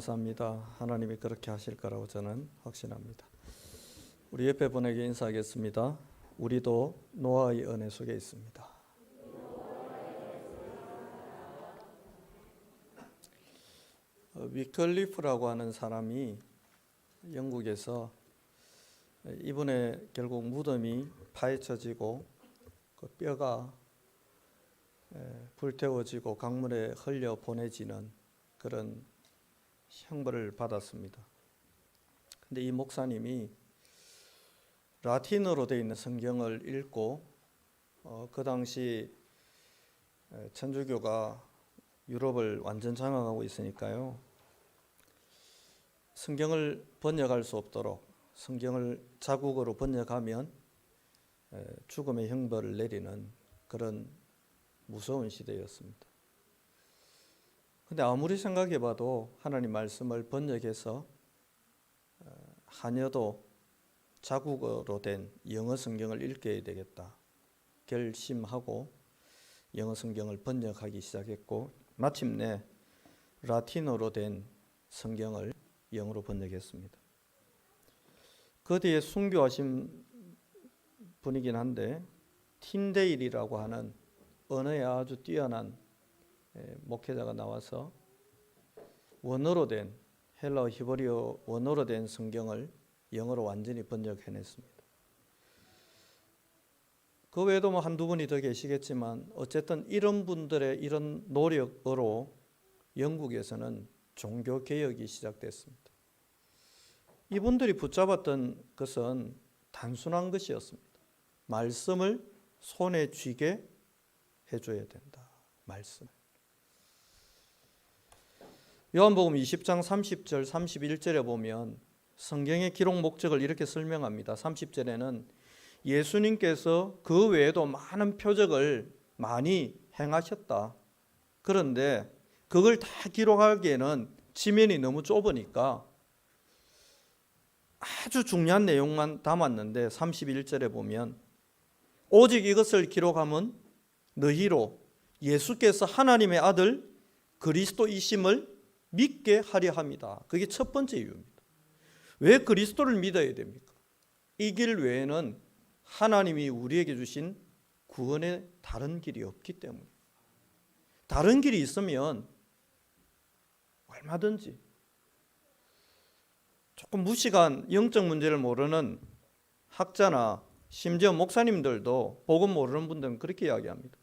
감사합니다. 하나님이 그렇게 하실 거라고 저는 확신합니다. 우리 옆에 분에게 인사하겠습니다. 우리도 노아의 은혜 속에 있습니다. 위클리프라고 하는 사람이 영국에서 이분의 결국 무덤이 파헤쳐지고 그 뼈가 불태워지고 강물에 흘려 보내지는 그런 형벌을 받았습니다. 근데 이 목사님이 라틴어로 되어 있는 성경을 읽고 그 당시 천주교가 유럽을 완전 장악하고 있으니까요, 성경을 번역할 수 없도록 성경을 자국어로 번역하면 죽음의 형벌을 내리는 그런 무서운 시대였습니다. 근데 아무리 생각해봐도 하나님 말씀을 번역해서 하녀도 자국어로 된 영어 성경을 읽어야 되겠다 결심하고 영어 성경을 번역하기 시작했고, 마침내 라틴어로 된 성경을 영어로 번역했습니다. 그 뒤에 순교하신 분이긴 한데 틴데일이라고 하는 언어에 아주 뛰어난 목회자가 나와서 원어로 된 헬라어 히브리어 원어로 된 성경을 영어로 완전히 번역해냈습니다. 그 외에도 한두 분이 더 계시겠지만 어쨌든 이런 분들의 이런 노력으로 영국에서는 종교개혁이 시작됐습니다. 이분들이 붙잡았던 것은 단순한 것이었습니다. 말씀을 손에 쥐게 해줘야 된다. 말씀. 요한복음 20장 30절 31절에 보면 성경의 기록 목적을 이렇게 설명합니다. 30절에는 예수님께서 그 외에도 많은 표적을 많이 행하셨다. 그런데 그걸 다 기록하기에는 지면이 너무 좁으니까 아주 중요한 내용만 담았는데 31절에 보면 오직 이것을 기록하면 너희로 예수께서 하나님의 아들 그리스도이심을 믿게 하려 합니다. 그게 첫 번째 이유입니다. 왜 그리스도를 믿어야 됩니까? 이 길 외에는 하나님이 우리에게 주신 구원의 다른 길이 없기 때문에. 다른 길이 있으면 얼마든지 조금 무식한 영적 문제를 모르는 학자나 심지어 목사님들도 복음 모르는 분들은 그렇게 이야기합니다.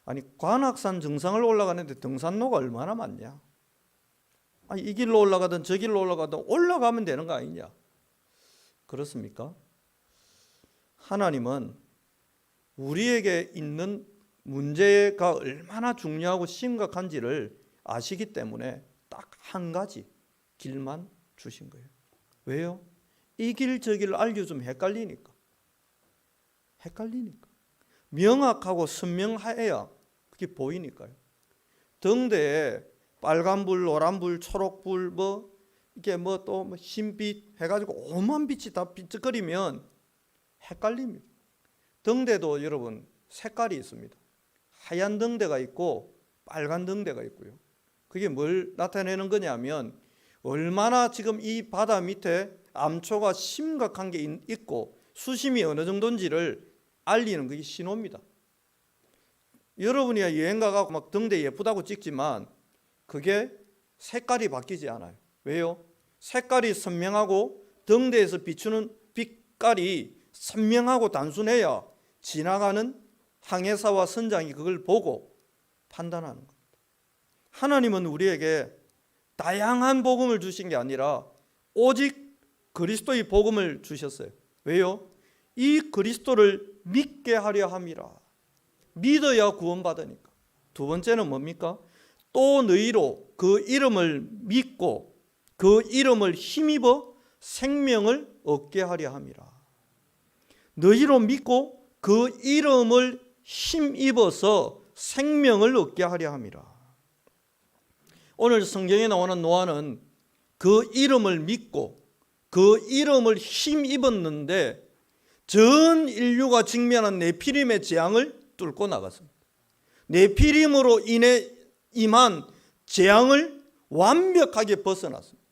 아니, 관악산 정상을 올라가는데 등산로가 얼마나 많냐? 아니, 이 길로 올라가든 저 길로 올라가든 올라가면 되는 거 아니냐? 그렇습니까? 하나님은 우리에게 있는 문제가 얼마나 중요하고 심각한지를 아시기 때문에 딱 한 가지 길만 주신 거예요. 왜요? 이 길 저 길 알려주면 헷갈리니까. 명확하고 선명해야 그게 보이니까요. 등대에 빨간불, 노란불, 초록불, 이게 또 흰빛 해가지고 오만 빛이 다 비쩍거리면 헷갈립니다. 등대도 여러분 색깔이 있습니다. 하얀 등대가 있고 빨간 등대가 있고요. 그게 뭘 나타내는 거냐면 얼마나 지금 이 바다 밑에 암초가 심각한 게 있고 수심이 어느 정도인지를 알리는 그게 신호입니다. 여러분이 여행 가고 막 등대 예쁘다고 찍지만 그게 색깔이 바뀌지 않아요. 왜요? 색깔이 선명하고 등대에서 비추는 빛깔이 선명하고 단순해야 지나가는 항해사와 선장이 그걸 보고 판단하는 겁니다. 하나님은 우리에게 다양한 복음을 주신 게 아니라 오직 그리스도의 복음을 주셨어요. 왜요? 이 그리스도를 믿게 하려 함이라. 믿어야 구원받으니까. 두 번째는 뭡니까? 또 너희로 그 이름을 믿고 그 이름을 힘입어 생명을 얻게 하려 함이라. 너희로 믿고 그 이름을 힘입어서 생명을 얻게 하려 함이라. 오늘 성경에 나오는 노아는 그 이름을 믿고 그 이름을 힘입었는데 전 인류가 직면한 네피림의 재앙을 뚫고 나갔습니다. 네피림으로 인해 임한 재앙을 완벽하게 벗어났습니다.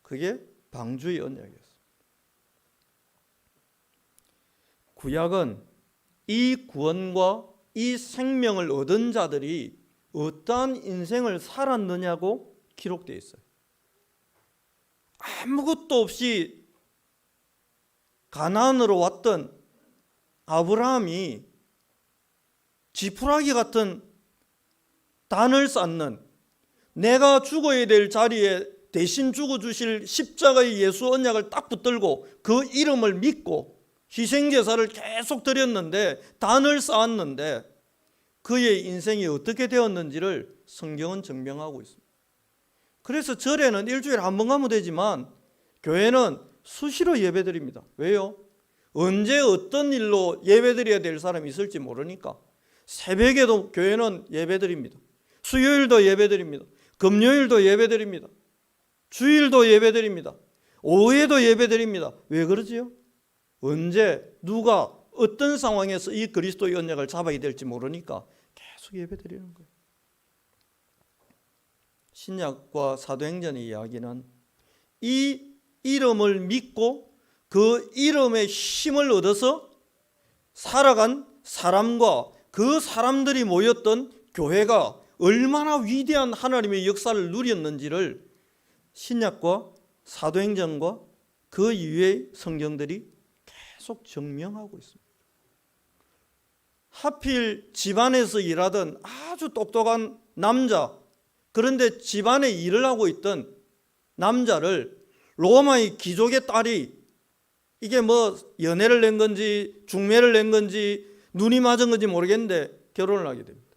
그게 방주의 언약이었습니다. 구약은 이 구원과 이 생명을 얻은 자들이 어떠한 인생을 살았느냐고 기록되어 있어요. 아무것도 없이 가나안으로 왔던 아브라함이 지푸라기 같은 단을 쌓는, 내가 죽어야 될 자리에 대신 죽어주실 십자가의 예수 언약을 딱 붙들고 그 이름을 믿고 희생제사를 계속 드렸는데, 단을 쌓았는데 그의 인생이 어떻게 되었는지를 성경은 증명하고 있습니다. 그래서 절에는 일주일에 한 번 가면 되지만 교회는 수시로 예배드립니다. 왜요? 언제 어떤 일로 예배드려야 될 사람이 있을지 모르니까. 새벽에도 교회는 예배드립니다. 수요일도 예배드립니다. 금요일도 예배드립니다. 주일도 예배드립니다. 오후에도 예배드립니다. 왜 그러지요? 언제 누가 어떤 상황에서 이 그리스도의 언약을 잡아야 될지 모르니까 계속 예배드리는 거예요. 신약과 사도행전의 이야기는 이 이름을 믿고 그 이름의 힘을 얻어서 살아간 사람과 그 사람들이 모였던 교회가 얼마나 위대한 하나님의 역사를 누렸는지를 신약과 사도행전과 그 이후의 성경들이 계속 증명하고 있습니다. 하필 집안에서 일하던 아주 똑똑한 남자, 그런데 집안에 일을 하고 있던 남자를 로마의 귀족의 딸이, 이게 뭐 연애를 낸 건지 중매를 낸 건지 눈이 맞은 건지 모르겠는데 결혼을 하게 됩니다.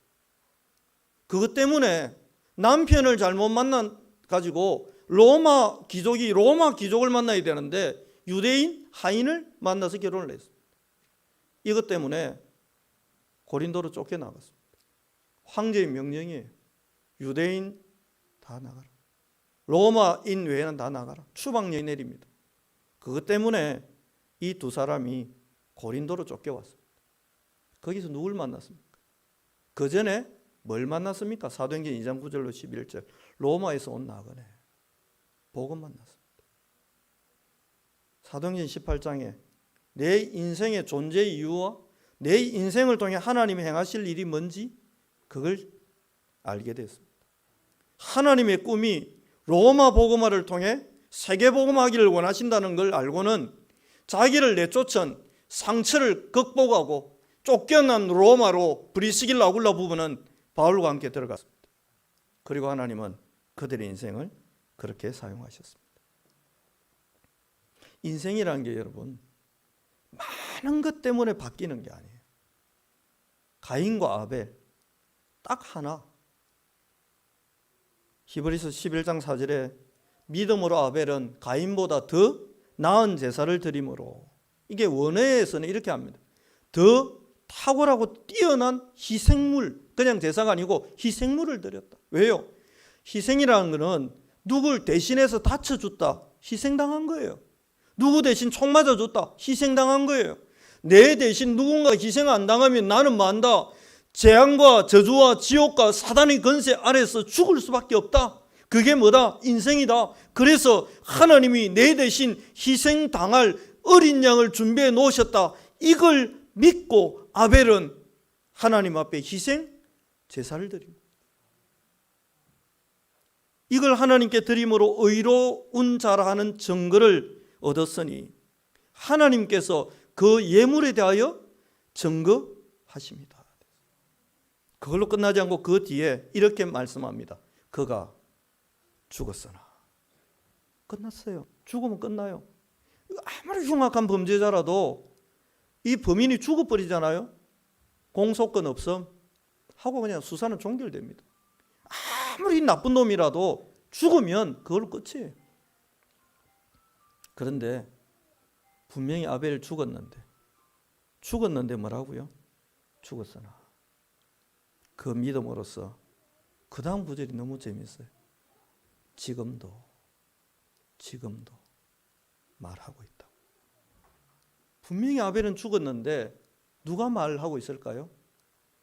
그것 때문에 남편을 잘못 만나 가지고 로마 귀족을 만나야 되는데 유대인 하인을 만나서 결혼을 했습니다. 이것 때문에 고린도로 쫓겨나갔습니다. 황제의 명령이에요. 유대인 다 나가라. 로마인 외에는 다 나가라. 추방령이 내립니다. 그것 때문에 이 두 사람이 고린도로 쫓겨왔습니다. 거기서 누굴 만났습니까? 그 전에 뭘 만났습니까? 사도행전 2장 9절로 11절 로마에서 온 나그네 복음 만났습니다. 사도행전 18장에 내 인생의 존재 이유와 내 인생을 통해 하나님이 행하실 일이 뭔지 그걸 알게 됐습니다. 하나님의 꿈이 로마 복음화를 통해 세계 복음화기를 원하신다는 걸 알고는 자기를 내쫓은 상처를 극복하고 쫓겨난 로마로 브리스길라 아굴라 부부는 바울과 함께 들어갔습니다. 그리고 하나님은 그들의 인생을 그렇게 사용하셨습니다. 인생이라는 게 여러분 많은 것 때문에 바뀌는 게 아니에요. 가인과 아벨 딱 하나. 히브리서 11장 4절에 믿음으로 아벨은 가인보다 더 나은 제사를 드림으로, 이게 원어에서는 이렇게 합니다. 더 탁월하고 뛰어난 희생물, 그냥 제사가 아니고 희생물을 드렸다. 왜요? 희생이라는 것은 누굴 대신해서 다쳐줬다, 희생당한 거예요. 누구 대신 총 맞아줬다, 희생당한 거예요. 내 대신 누군가 희생 안 당하면 나는 만다. 재앙과 저주와 지옥과 사단의 권세 아래서 죽을 수밖에 없다. 그게 뭐다? 인생이다. 그래서 하나님이 내 대신 희생당할 어린 양을 준비해 놓으셨다. 이걸 믿고 아벨은 하나님 앞에 희생 제사를 드립니다. 이걸 하나님께 드림으로 의로운 자라 하는 증거를 얻었으니 하나님께서 그 예물에 대하여 증거하십니다. 그걸로 끝나지 않고 그 뒤에 이렇게 말씀합니다. 그가 죽었으나. 끝났어요. 죽으면 끝나요. 아무리 흉악한 범죄자라도 이 범인이 죽어버리잖아요. 공소권 없음 하고 그냥 수사는 종결됩니다. 아무리 나쁜 놈이라도 죽으면 그걸로 끝이에요. 그런데 분명히 아벨 죽었는데 뭐라고요? 죽었으나 그 믿음으로써 그 다음 구절이 너무 재밌어요. 지금도 말하고 있다. 분명히 아벨은 죽었는데 누가 말하고 있을까요?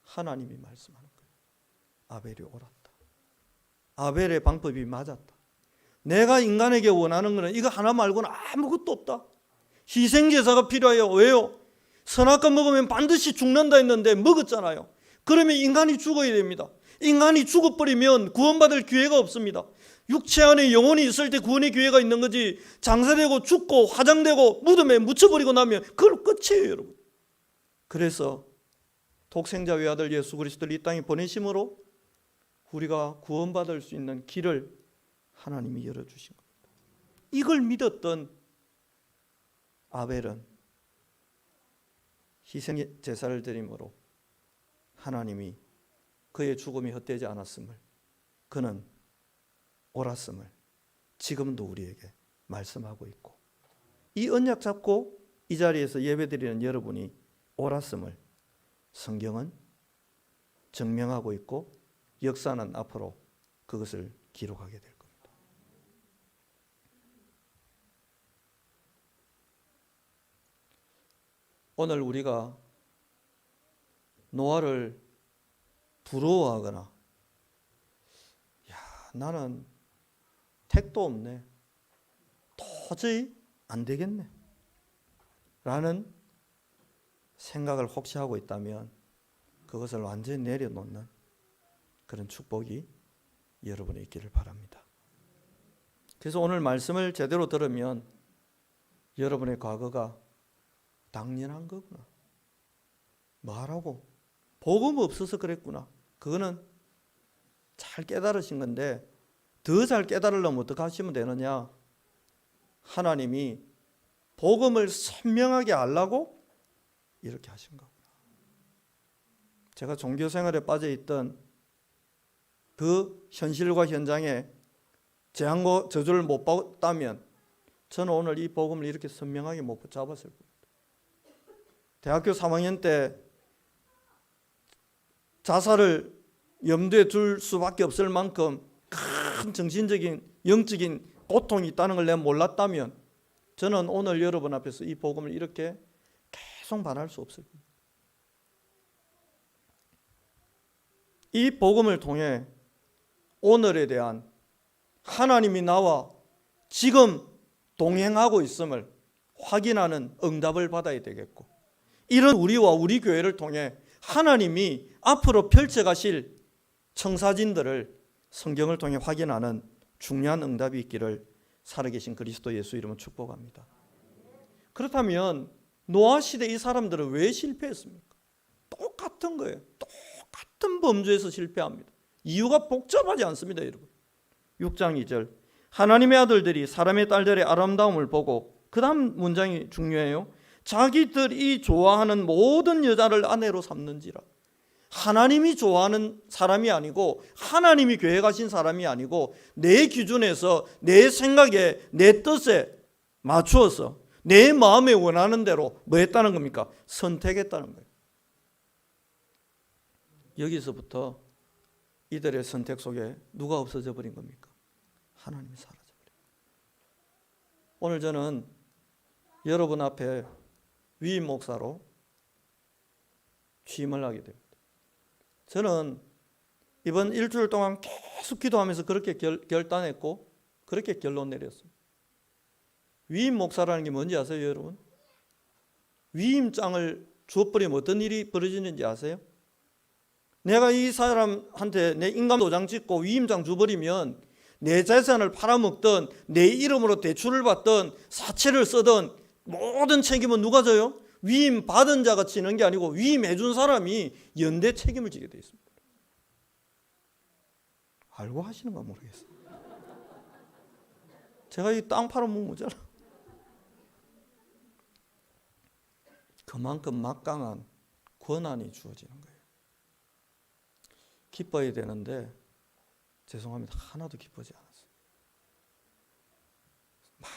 하나님이 말씀하는 거예요. 아벨이 옳았다. 아벨의 방법이 맞았다. 내가 인간에게 원하는 것은 이거 하나 말고는 아무것도 없다. 희생제사가 필요해요. 왜요? 선악과 먹으면 반드시 죽는다 했는데 먹었잖아요. 그러면 인간이 죽어야 됩니다. 인간이 죽어버리면 구원받을 기회가 없습니다. 육체 안에 영혼이 있을 때 구원의 기회가 있는 거지, 장사되고 죽고 화장되고 무덤에 묻혀버리고 나면 그걸 끝이에요, 여러분. 그래서 독생자 외아들 예수 그리스도를 이 땅에 보내심으로 우리가 구원받을 수 있는 길을 하나님이 열어주신 겁니다. 이걸 믿었던 아벨은 희생 제사를 드림으로 하나님이 그의 죽음이 헛되지 않았음을, 그는 옳았음을 지금도 우리에게 말씀하고 있고, 이 언약 잡고 이 자리에서 예배드리는 여러분이 옳았음을 성경은 증명하고 있고, 역사는 앞으로 그것을 기록하게 될 겁니다. 오늘 우리가 노아를 부러워하거나, 야, 나는 택도 없네, 도저히 안 되겠네 라는 생각을 혹시 하고 있다면 그것을 완전히 내려놓는 그런 축복이 여러분에 있기를 바랍니다. 그래서 오늘 말씀을 제대로 들으면 여러분의 과거가 당연한 거구나, 뭐하라고, 복음 없어서 그랬구나, 그거는 잘 깨달으신 건데 더 잘 깨달으려면 어떻게 하시면 되느냐, 하나님이 복음을 선명하게 알라고 이렇게 하신 거구나. 제가 종교생활에 빠져있던 그 현실과 현장에 재앙과 저주를 못 받았다면 저는 오늘 이 복음을 이렇게 선명하게 못 붙잡았을 겁니다. 대학교 3학년 때 자살을 염두에 둘 수밖에 없을 만큼 큰 정신적인 영적인 고통이 있다는 걸 내가 몰랐다면 저는 오늘 여러분 앞에서 이 복음을 이렇게 계속 말할 수 없을 겁니다. 이 복음을 통해 오늘에 대한 하나님이 나와 지금 동행하고 있음을 확인하는 응답을 받아야 되겠고, 이런 우리와 우리 교회를 통해 하나님이 앞으로 펼쳐가실 청사진들을 성경을 통해 확인하는 중요한 응답이 있기를 살아계신 그리스도 예수 이름으로 축복합니다. 그렇다면 노아 시대 이 사람들은 왜 실패했습니까? 똑같은 거예요. 똑같은 범죄에서 실패합니다. 이유가 복잡하지 않습니다, 여러분. 6장 2절, 하나님의 아들들이 사람의 딸들의 아름다움을 보고, 그 다음 문장이 중요해요. 자기들이 좋아하는 모든 여자를 아내로 삼는지라. 하나님이 좋아하는 사람이 아니고, 하나님이 계획하신 사람이 아니고, 내 기준에서 내 생각에 내 뜻에 맞추어서 내 마음에 원하는 대로 뭐 했다는 겁니까? 선택했다는 거예요. 여기서부터 이들의 선택 속에 누가 없어져 버린 겁니까? 하나님이 사라져 버린 거예요. 오늘 저는 여러분 앞에 위임 목사로 취임을 하게 됩니다. 저는 이번 일주일 동안 계속 기도하면서 그렇게 결단했고 그렇게 결론 내렸습니다. 위임 목사라는 게 뭔지 아세요, 여러분? 위임장을 주어버리면 어떤 일이 벌어지는지 아세요? 내가 이 사람한테 내 인감도장 찍고 위임장 줘버리면 내 재산을 팔아먹든 내 이름으로 대출을 받든 사채를 쓰든 모든 책임은 누가 져요? 위임 받은 자가 지는 게 아니고 위임해 준 사람이 연대 책임을 지게 돼 있습니다. 알고 하시는가 모르겠어요. 제가 이 땅 팔아먹잖아. 그만큼 막강한 권한이 주어지는 거예요. 기뻐야 되는데 죄송합니다, 하나도 기쁘지 않았어요. 막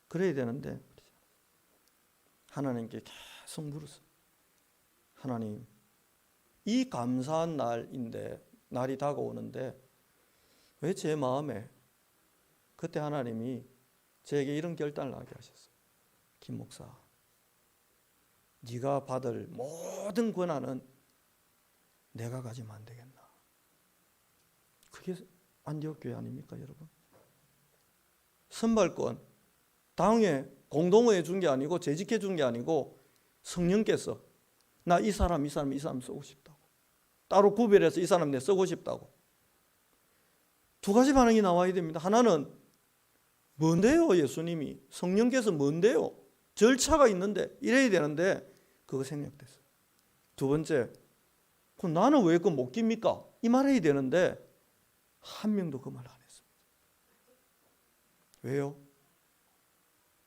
그래야 되는데 하나님께 계속 물었어요. 하나님, 이 감사한 날이 다가오는데 왜 제 마음에, 그때 하나님이 저에게 이런 결단을 하게 하셨어요. 김 목사, 네가 받을 모든 권한은 내가 가지면 안 되겠나? 그게 그게 안디옥 교회 아닙니까, 여러분? 선발권 당에 공동의회 준 게 아니고 재직해 준 게 아니고 성령께서 나 이 사람 쓰고 싶다고, 따로 구별해서 이 사람 내 쓰고 싶다고. 두 가지 반응이 나와야 됩니다. 하나는 뭔데요, 예수님이? 성령께서 뭔데요? 절차가 있는데 이래야 되는데 그거 생략됐어요. 두 번째, 그럼 나는 왜 그거 못 깁니까? 이 말 해야 되는데 한 명도 그 말 안 했습니다. 왜요?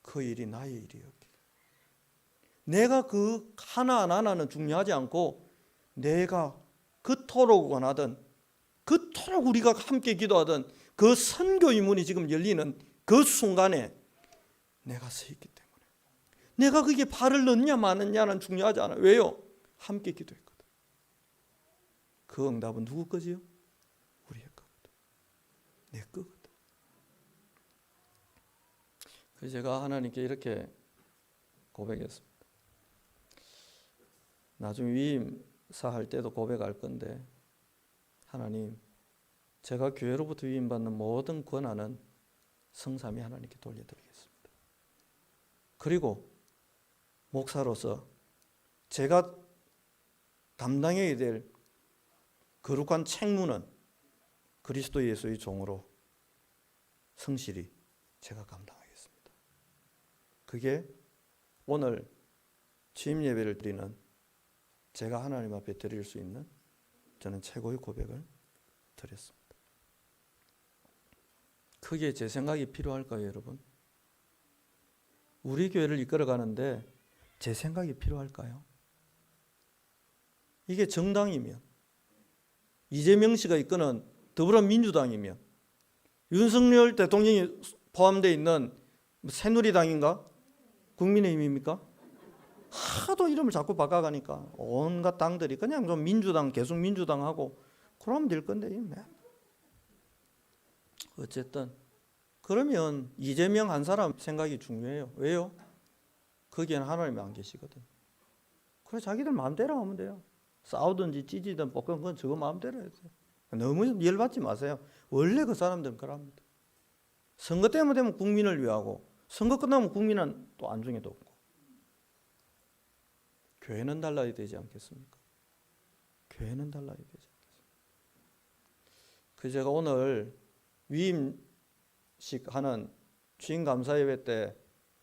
그 일이 나의 일이었기. 내가 그 하나하나는 중요하지 않고 내가 그토록 원하던, 그토록 우리가 함께 기도하던 그 선교 의문이 지금 열리는 그 순간에 내가 서 있기 때문에 내가 그게 발을 넣느냐 마느냐는 중요하지 않아요. 왜요? 함께 기도했거든. 그 응답은 누구 거지요? 우리의 거거든. 내 거거든. 그래서 제가 하나님께 이렇게 고백했습니다. 나중에 위임사 할 때도 고백할 건데, 하나님, 제가 교회로부터 위임받는 모든 권한은 성삼위 하나님께 돌려드리겠습니다. 그리고 목사로서 제가 감당해야 될 거룩한 책무는 그리스도 예수의 종으로 성실히 제가 감당하겠습니다. 그게 오늘 취임 예배를 드리는 제가 하나님 앞에 드릴 수 있는 저는 최고의 고백을 드렸습니다. 크게 제 생각이 필요할까요, 여러분? 우리 교회를 이끌어가는데 제 생각이 필요할까요? 이게 정당이면, 이재명 씨가 이끄는 더불어민주당이면, 윤석열 대통령이 포함되어 있는 새누리당인가? 국민의힘입니까? 하도 이름을 자꾸 바꿔가니까 온갖 당들이 그냥 좀 민주당, 계속 민주당하고 그러면 될 건데. 어쨌든 그러면 이재명 한 사람 생각이 중요해요. 왜요? 거기에는 하나님이 안 계시거든. 그래, 자기들 마음대로 하면 돼요. 싸우든지 찢이든 볶은 건 저거 마음대로 해야 돼요. 너무 열받지 마세요. 원래 그 사람들은 그럽니다. 선거 때문에 되면 국민을 위하고, 선거 끝나면 국민은 또 안중에도 없고. 교회는 달라야 되지 않겠습니까? 교회는 달라야 되지 않겠습니까? 그래서 제가 오늘 위임식 하는 주인 감사 예배 때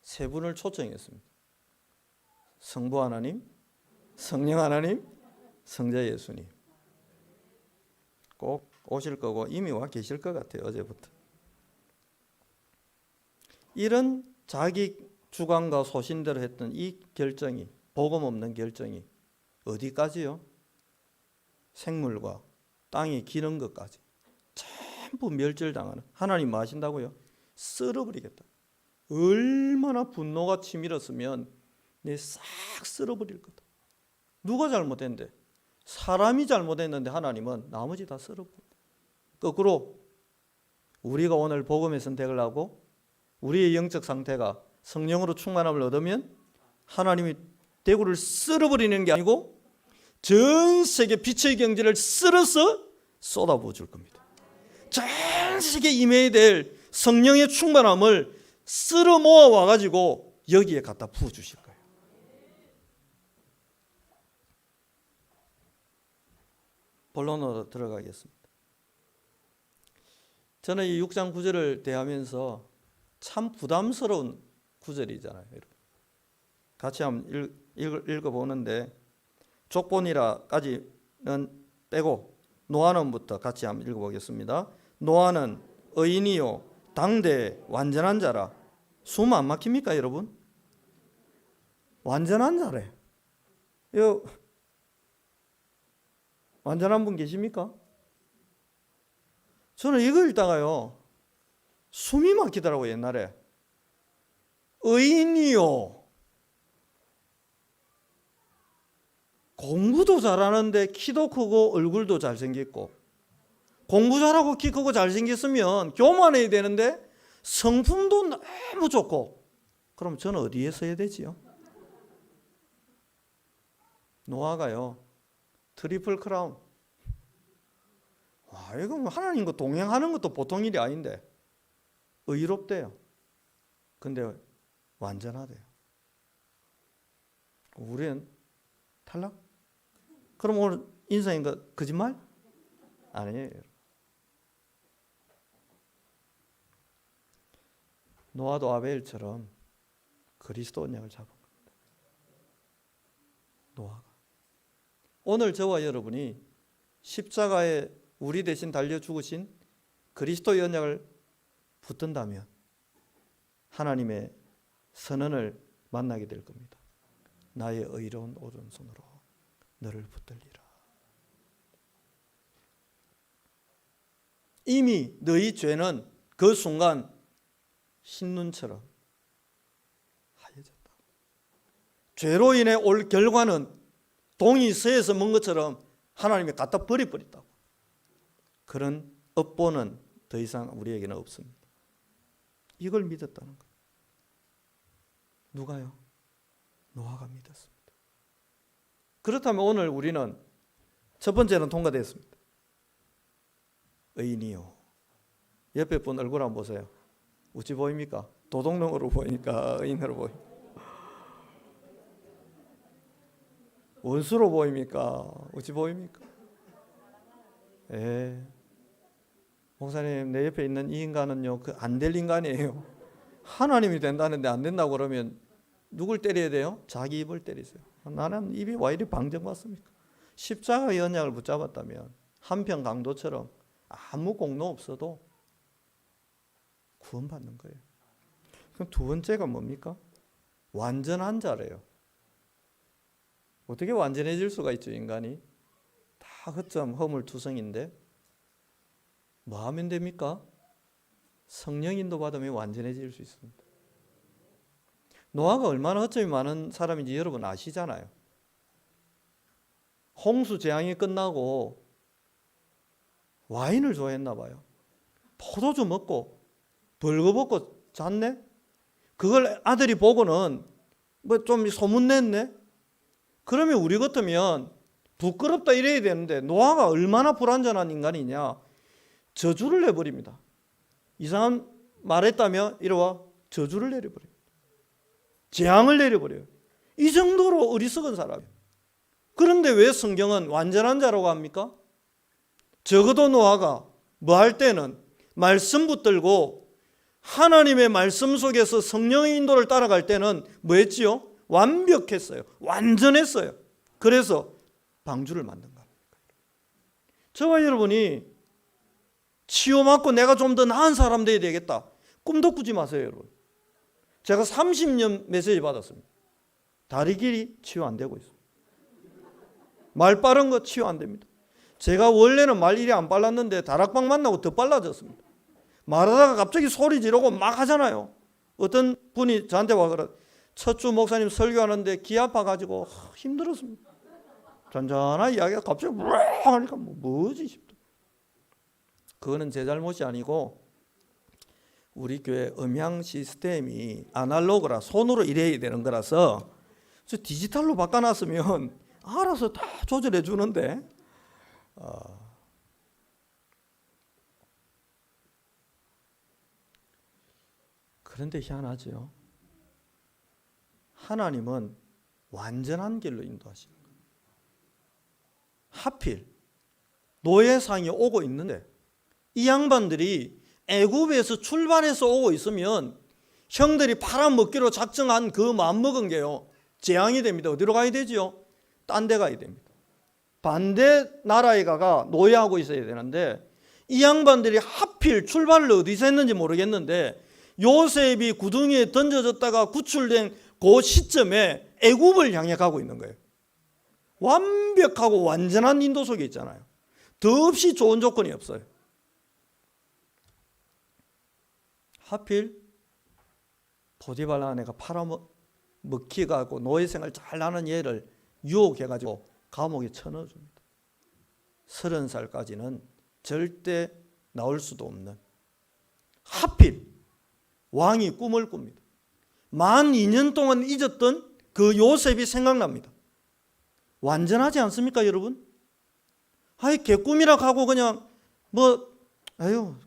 세 분을 초청했습니다. 성부 하나님, 성령 하나님, 성자 예수님. 꼭 오실 거고 이미 와 계실 것 같아요. 어제부터. 이런 자기 주관과 소신대로 했던 이 결정이, 복음 없는 결정이 어디까지요? 생물과 땅이 기는 것까지 전부 멸절당하는. 하나님 뭐 하신다고요? 썰어버리겠다. 얼마나 분노가 치밀었으면 내 싹 썰어버릴 거다. 누가 잘못했는데? 사람이 잘못했는데 하나님은 나머지 다 썰어버린다. 거꾸로 우리가 오늘 복음의 선택을 하고 우리의 영적 상태가 성령으로 충만함을 얻으면 하나님이 대구를 썰어버리는 게 아니고 전 세계 빛의 경제를 썰어서 쏟아부어 줄 겁니다. 전 세계 임해야 될 성령의 충만함을 쓸어 모아 와가지고 여기에 갖다 부어 주실 거예요. 본론으로 들어가겠습니다. 저는 이 6장 9절을 대하면서 참 부담스러운 구절이잖아요, 여러분. 같이 한번 읽어보는데, 족본이라까지는 빼고 노아는부터 같이 한번 읽어보겠습니다. 노아는 의인이요 당대의 완전한 자라. 숨 안 막힙니까, 여러분? 완전한 자래. 완전한 분 계십니까? 저는 이거 읽다가요 숨이 막히더라고요. 옛날에 의인이요, 공부도 잘하는데 키도 크고 얼굴도 잘생겼고, 공부 잘하고 키 크고 잘생겼으면 교만해야 되는데 성품도 너무 좋고, 그럼 저는 어디에 서야 되지요? 노아가요 트리플 크라운, 와, 이거 하나님과 동행하는 것도 보통 일이 아닌데 의롭대요. 근데 완전하대요. 우리는 탈락? 그럼 오늘 인생인 거 거짓말? 아니에요. 노아도 아벨처럼 그리스도 언약을 잡은 겁니다. 노아가. 오늘 저와 여러분이 십자가에 우리 대신 달려 죽으신 그리스도의 언약을 붙든다면 하나님의 선언을 만나게 될 겁니다. 나의 의로운 오른손으로 너를 붙들리라. 이미 너희 죄는 그 순간 흰눈처럼 하얘졌다. 죄로 인해 올 결과는 동이 서에서 먼 것처럼 하나님이 갖다 버려버렸다고. 그런 업보는 더 이상 우리에게는 없습니다. 이걸 믿었다는 거예요. 누가요? 노아가 믿었습니다. 그렇다면 오늘 우리는 첫 번째는 통과됐습니다. 의인이요. 옆에 분 얼굴 한번 보세요. 어찌 보입니까? 도둑놈으로 보이니까 의인으로 보입니까? 원수로 보입니까? 어찌 보입니까? 예. 목사님, 내 옆에 있는 이 인간은요, 그 안 될 인간이에요. 하나님이 된다는데 안 된다고 그러면 누굴 때려야 돼요? 자기 입을 때리세요. 나는 입이 왜 이리 방정받습니까? 십자가의 언약을 붙잡았다면 한편 강도처럼 아무 공로 없어도 구원받는 거예요. 그럼 두 번째가 뭡니까? 완전한 자래요. 어떻게 완전해질 수가 있죠, 인간이? 다 허점, 허물투성인데 뭐 하면 됩니까? 성령 인도 받으면 완전해질 수 있습니다. 노아가 얼마나 허점이 많은 사람인지 여러분 아시잖아요. 홍수 재앙이 끝나고 와인을 좋아했나 봐요. 포도주 먹고 벌거벗고 잤네. 그걸 아들이 보고는 뭐 좀 소문냈네. 그러면 우리 같으면 부끄럽다 이래야 되는데 노아가 얼마나 불완전한 인간이냐. 저주를 내버립니다. 이상한 말했다며 이리와 저주를 내려버려요. 재앙을 내려버려요. 이 정도로 어리석은 사람이에요. 그런데 왜 성경은 완전한 자라고 합니까? 적어도 노아가 뭐 할 때는 말씀 붙들고 하나님의 말씀 속에서 성령의 인도를 따라갈 때는 뭐 했지요? 완벽했어요. 완전했어요. 그래서 방주를 만든 겁니다. 저와 여러분이 치유받고 내가 좀 더 나은 사람 되어야 되겠다. 꿈도 꾸지 마세요, 여러분. 제가 30년 메시지 받았습니다. 다리 길이 치유 안 되고 있어요. 말 빠른 거 치유 안 됩니다. 제가 원래는 말 일이 안 빨랐는데 다락방 만나고 더 빨라졌습니다. 말하다가 갑자기 소리 지르고 막 하잖아요. 어떤 분이 저한테 와 그래. 첫 주 목사님 설교하는데 귀 아파가지고 힘들었습니다. 잔잔한 이야기가 갑자기 하니까 뭐지 싶다. 그거는 제 잘못이 아니고 우리 교회 음향 시스템이 아날로그라 손으로 일해야 되는 거라서 디지털로 바꿔놨으면 알아서 다 조절해 주는데 그런데 희한하죠. 하나님은 완전한 길로 인도하시는 거예요. 하필 노예상이 오고 있는데 이 양반들이 애굽에서 출발해서 오고 있으면 형들이 팔아먹기로 작정한 그 마음먹은 게요. 재앙이 됩니다. 어디로 가야 되지요? 딴 데 가야 됩니다. 반대 나라에 가가 노예하고 있어야 되는데 이 양반들이 하필 출발을 어디서 했는지 모르겠는데 요셉이 구덩이에 던져졌다가 구출된 그 시점에 애굽을 향해 가고 있는 거예요. 완벽하고 완전한 인도 속에 있잖아요. 더없이 좋은 조건이 없어요. 하필 보디발라 아내가 팔아먹히가고 노예생활 잘 나는 얘를 유혹해가지고 감옥에 쳐넣어줍니다. 30살까지는 절대 나올 수도 없는 하필 왕이 꿈을 꿉니다. 만 2년 동안 잊었던 그 요셉이 생각납니다. 완전하지 않습니까, 여러분? 아이 개꿈이라 하고 그냥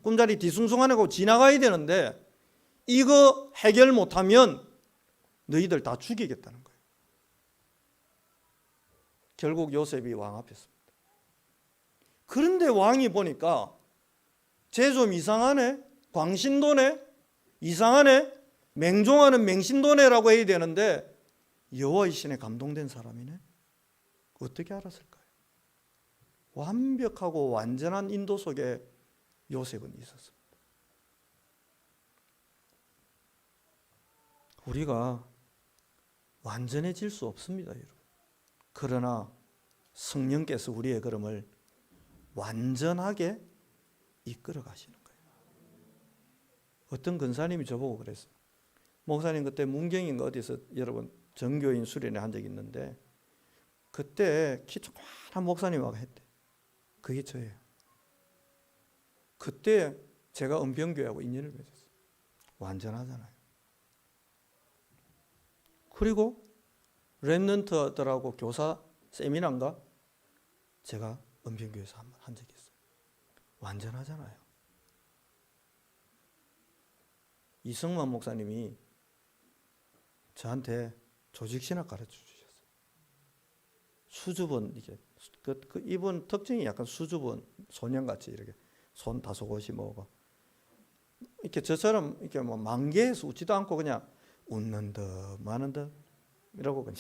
꿈자리 뒤숭숭하고 지나가야 되는데 이거 해결 못하면 너희들 다 죽이겠다는 거예요. 결국 요셉이 왕 앞에 섭니다. 그런데 왕이 보니까 쟤 좀 이상하네, 광신도네, 이상하네, 맹종하는 맹신도네라고 해야 되는데 여호와의 신에 감동된 사람이네. 어떻게 알았을까요? 완벽하고 완전한 인도 속에 요셉은 있었습니다. 우리가 완전해질 수 없습니다, 여러분. 그러나 성령께서 우리의 걸음을 완전하게 이끌어 가시는 거예요. 어떤 근사님이 저보고 그랬어요. 목사님, 그때 문경인가 어디서 여러분 정교인 수련회 한 적이 있는데 그때 키 조그만한 목사님하고 했대. 그게 저예요. 그때 제가 은평교회하고 인연을 맺었어요. 완전하잖아요. 그리고 랩넌트들하고 교사 세미나인가 제가 은평교회에서 한번 한 적이 있어요. 완전하잖아요. 이성만 목사님이 저한테 조직신학 가르쳐 주셨어요. 수줍은, 이게 이분 특징이 약간 수줍은 소년같이 이렇게 손 다소곳이 뭐고 이렇게 저처럼 이렇게 뭐 만개해서 웃지도 않고 그냥 웃는 듯 마는 듯 이러고 그냥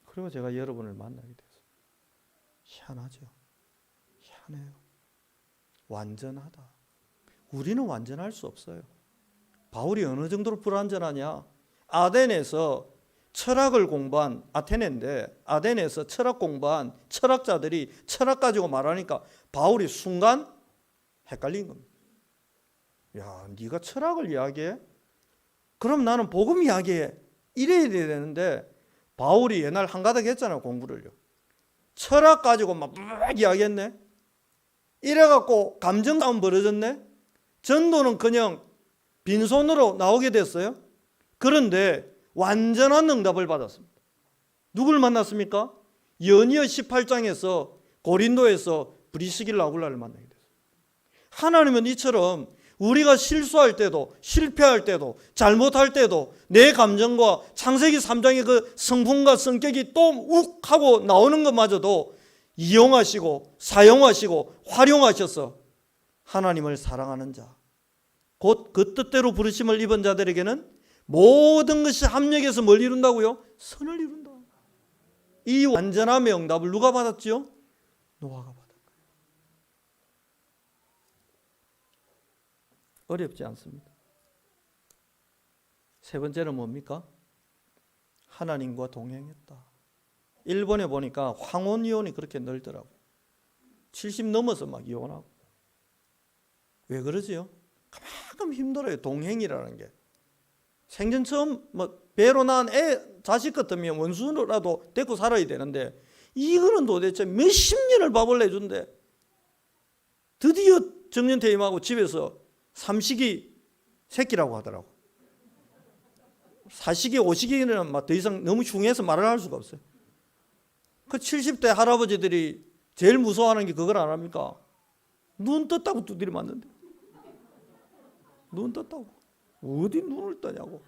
그리고 제가 여러분을 만나게 됐어요. 희한하죠. 희한해요. 완전하다. 우리는 완전할 수 없어요. 바울이 어느 정도로 불완전하냐? 아덴에서 철학을 공부한 아테네인데 아덴에서 철학 공부한 철학자들이 철학 가지고 말하니까 바울이 순간 헷갈린 겁니다. 야, 네가 철학을 이야기해? 그럼 나는 복음 이야기해. 이래야 되는데 바울이 옛날 한가닥 했잖아요, 공부를요. 철학 가지고 막 이야기했네. 이래갖고 감정싸움 벌어졌네. 전도는 그냥 빈손으로 나오게 됐어요. 그런데 완전한 응답을 받았습니다. 누굴 만났습니까? 연이어 18장에서 고린도에서 브리스길라 아굴라를 만나게 됐어요. 하나님은 이처럼 우리가 실수할 때도 실패할 때도 잘못할 때도 내 감정과 창세기 3장의 그 성품과 성격이 또 욱 하고 나오는 것마저도 이용하시고 사용하시고 활용하셔서 하나님을 사랑하는 자, 곧 그 뜻대로 부르심을 입은 자들에게는 모든 것이 합력해서 뭘 이룬다고요? 선을 이룬다. 이 완전함의 응답을 누가 받았지요? 노아가 받았다. 어렵지 않습니다. 세 번째는 뭡니까? 하나님과 동행했다. 일본에 보니까 황혼 이혼이 그렇게 늘더라고요. 70 넘어서 막 이혼하고. 왜 그러지요? 그만큼 힘들어요. 동행이라는 게. 생전 처음 배로 낳은 자식 같으면 원수라도 데리고 살아야 되는데 이거는 도대체 몇십 년을 밥을 내준대. 드디어 정년퇴임하고 집에서 삼식이 새끼라고 하더라고. 사식이 오식이는 막 더 이상 너무 흉해서 말을 할 수가 없어요. 그 70대 할아버지들이 제일 무서워하는 게 그걸 안 합니까? 눈 떴다고 두드려 맞는데. 눈 떴다고. 어디 눈을 떠냐고.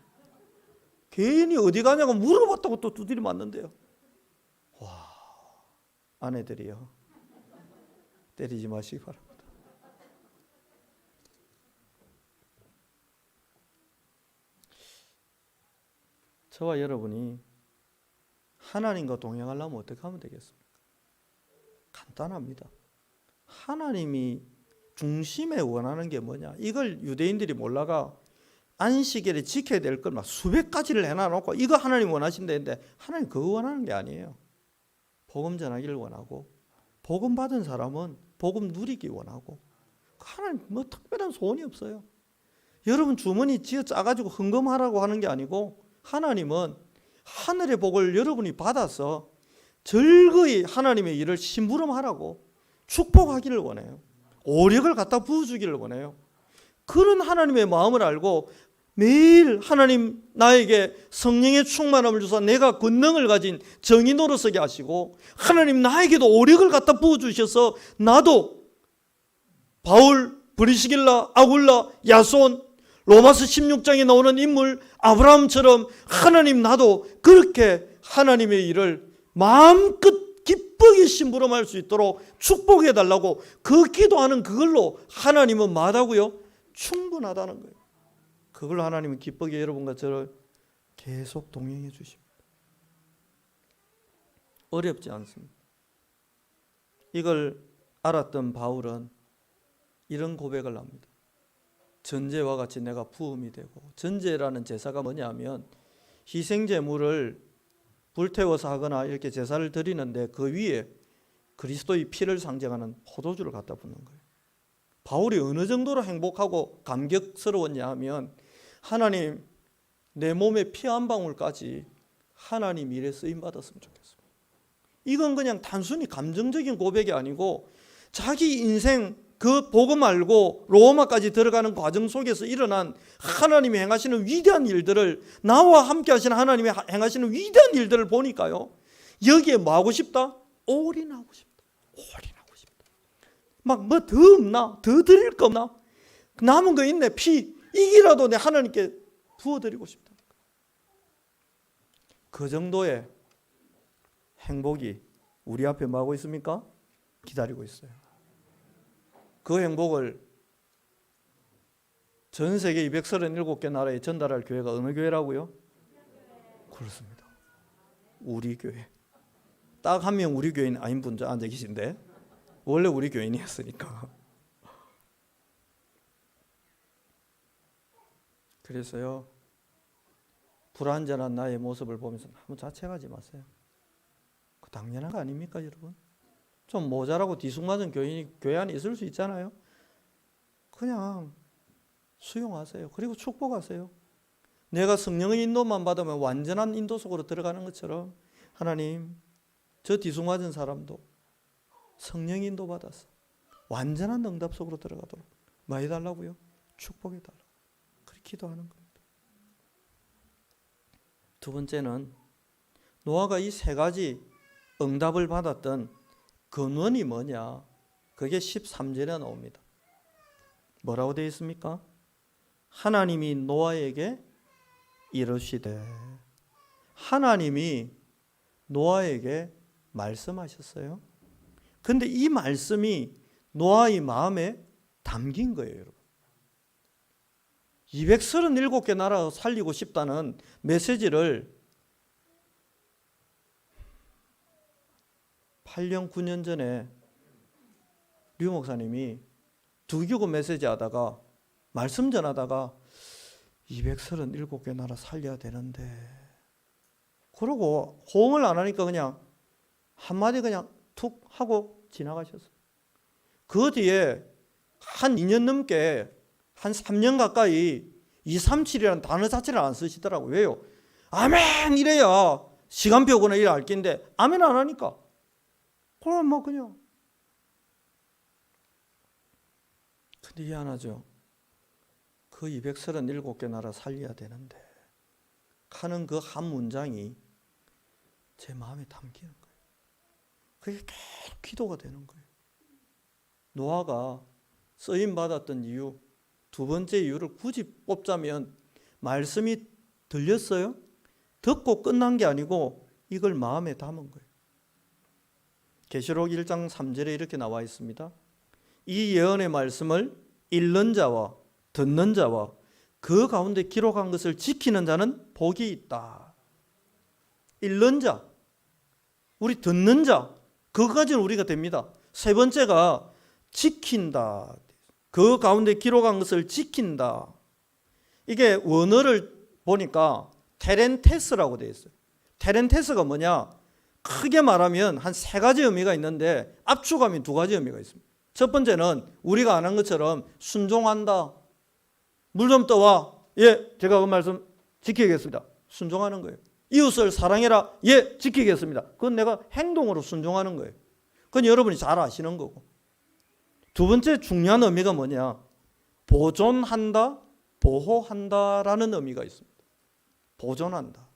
괜히 어디 가냐고 물어봤다고 또 두드려 맞는데요. 와, 아내들이요. 때리지 마시기 바랍니다. 저와 여러분이 하나님과 동행하려면 어떻게 하면 되겠습니까? 간단합니다. 하나님이 중심에 원하는 게 뭐냐? 이걸 유대인들이 몰라가 안식일에 지켜야 될 걸 막 수백 가지를 해놔놓고 이거 하나님 원하신다는데 하나님 그거 원하는 게 아니에요. 복음 전하기를 원하고 복음 받은 사람은 복음 누리기 원하고 하나님 뭐 특별한 소원이 없어요. 여러분 주머니 쥐어 짜가지고 헌금하라고 하는 게 아니고 하나님은 하늘의 복을 여러분이 받아서 즐거이 하나님의 일을 심부름하라고 축복하기를 원해요. 오력을 갖다 부어주기를 원해요. 그런 하나님의 마음을 알고 매일 하나님 나에게 성령의 충만함을 주사 내가 권능을 가진 정인으로 서게 하시고, 하나님 나에게도 오력을 갖다 부어주셔서 나도 바울, 브리스길라, 아굴라, 야손, 로마서 16장에 나오는 인물 아브라함처럼 하나님 나도 그렇게 하나님의 일을 마음껏 기쁘게 심부름할 수 있도록 축복해 달라고 그 기도하는 그걸로 하나님은 뭐하다고요? 충분하다는 거예요. 그걸로 하나님은 기쁘게 여러분과 저를 계속 동행해 주십니다. 어렵지 않습니다. 이걸 알았던 바울은 이런 고백을 합니다. 전제와 같이 내가 부음이 되고, 전제라는 제사가 뭐냐면 희생제물을 불태워서 하거나 이렇게 제사를 드리는데 그 위에 그리스도의 피를 상징하는 포도주를 갖다 붓는 거예요. 바울이 어느 정도로 행복하고 감격스러웠냐 하면, 하나님 내 몸에 피 한 방울까지 하나님 일에 쓰임받았으면 좋겠습니다. 이건 그냥 단순히 감정적인 고백이 아니고 자기 인생 그 복음 알고 로마까지 들어가는 과정 속에서 일어난 하나님이 행하시는 위대한 일들을, 나와 함께 하시는 하나님이 행하시는 위대한 일들을 보니까요, 여기에 뭐 하고 싶다? 올인하고 싶다. 올인하고 싶다. 막 뭐 더 없나? 더 드릴 거 없나? 남은 거 있네. 피 이기라도 내 하나님께 부어드리고 싶다. 그 정도의 행복이 우리 앞에 뭐 하고 있습니까? 기다리고 있어요. 그 행복을 전 세계 237개 나라에 전달할 교회가 어느 교회라고요? 그렇습니다. 우리 교회. 딱 한 명 우리 교인 아닌 분 앉아 계신데, 원래 우리 교인이었으니까. 그래서요, 불완전한 나의 모습을 보면서 너무 자책하지 마세요. 그 당연한 거 아닙니까, 여러분? 좀 모자라고 뒤숭맞은 교인이 교회 안에 있을 수 있잖아요. 그냥 수용하세요. 그리고 축복하세요. 내가 성령의 인도만 받으면 완전한 인도 속으로 들어가는 것처럼, 하나님 저 뒤숭맞은 사람도 성령 인도 받아서 완전한 응답 속으로 들어가도록 뭐 해달라고요? 축복해달라고. 그렇게 기도하는 겁니다. 두 번째는 노아가 이 세 가지 응답을 받았던 근원이 뭐냐? 그게 13절에 나옵니다. 뭐라고 되어 있습니까? 하나님이 노아에게 이르시되, 하나님이 노아에게 말씀하셨어요. 근데 이 말씀이 노아의 마음에 담긴 거예요, 여러분. 237개 나라 살리고 싶다는 메시지를 8년, 9년 전에 류 목사님이 두기고 메시지 하다가, 말씀 전하다가 237개 나라 살려야 되는데, 그러고 호응을 안 하니까 그냥 한마디 그냥 툭 하고 지나가셨어요. 그 뒤에 한 2년 넘게, 한 3년 가까이 237이라는 단어 자체를 안 쓰시더라고요. 왜요? 아멘 이래야 시간표거나 이래 알 낀데 아멘 안 하니까 그럼 뭐 그냥. 근데 희한하죠. 그 237개 나라 살려야 되는데 하는 그 한 문장이 제 마음에 담기는 거예요. 그게 계속 기도가 되는 거예요. 노아가 쓰임받았던 이유, 두 번째 이유를 굳이 뽑자면, 말씀이 들렸어요? 듣고 끝난 게 아니고 이걸 마음에 담은 거예요. 계시록 1장 3절에 이렇게 나와 있습니다. 이 예언의 말씀을 읽는 자와 듣는 자와 그 가운데 기록한 것을 지키는 자는 복이 있다. 읽는 자, 우리 듣는 자, 그거까지는 우리가 됩니다. 세 번째가 지킨다. 그 가운데 기록한 것을 지킨다. 이게 원어를 보니까 테렌테스라고 되어 있어요. 테렌테스가 뭐냐? 크게 말하면 한 세 가지 의미가 있는데 압축하면 두 가지 의미가 있습니다. 첫 번째는 우리가 안 한 것처럼 순종한다. 물 좀 떠와. 예, 제가 그 말씀 지키겠습니다. 순종하는 거예요. 이웃을 사랑해라. 예, 지키겠습니다. 그건 내가 행동으로 순종하는 거예요. 그건 여러분이 잘 아시는 거고. 두 번째 중요한 의미가 뭐냐? 보존한다, 보호한다라는 의미가 있습니다. 보존한다.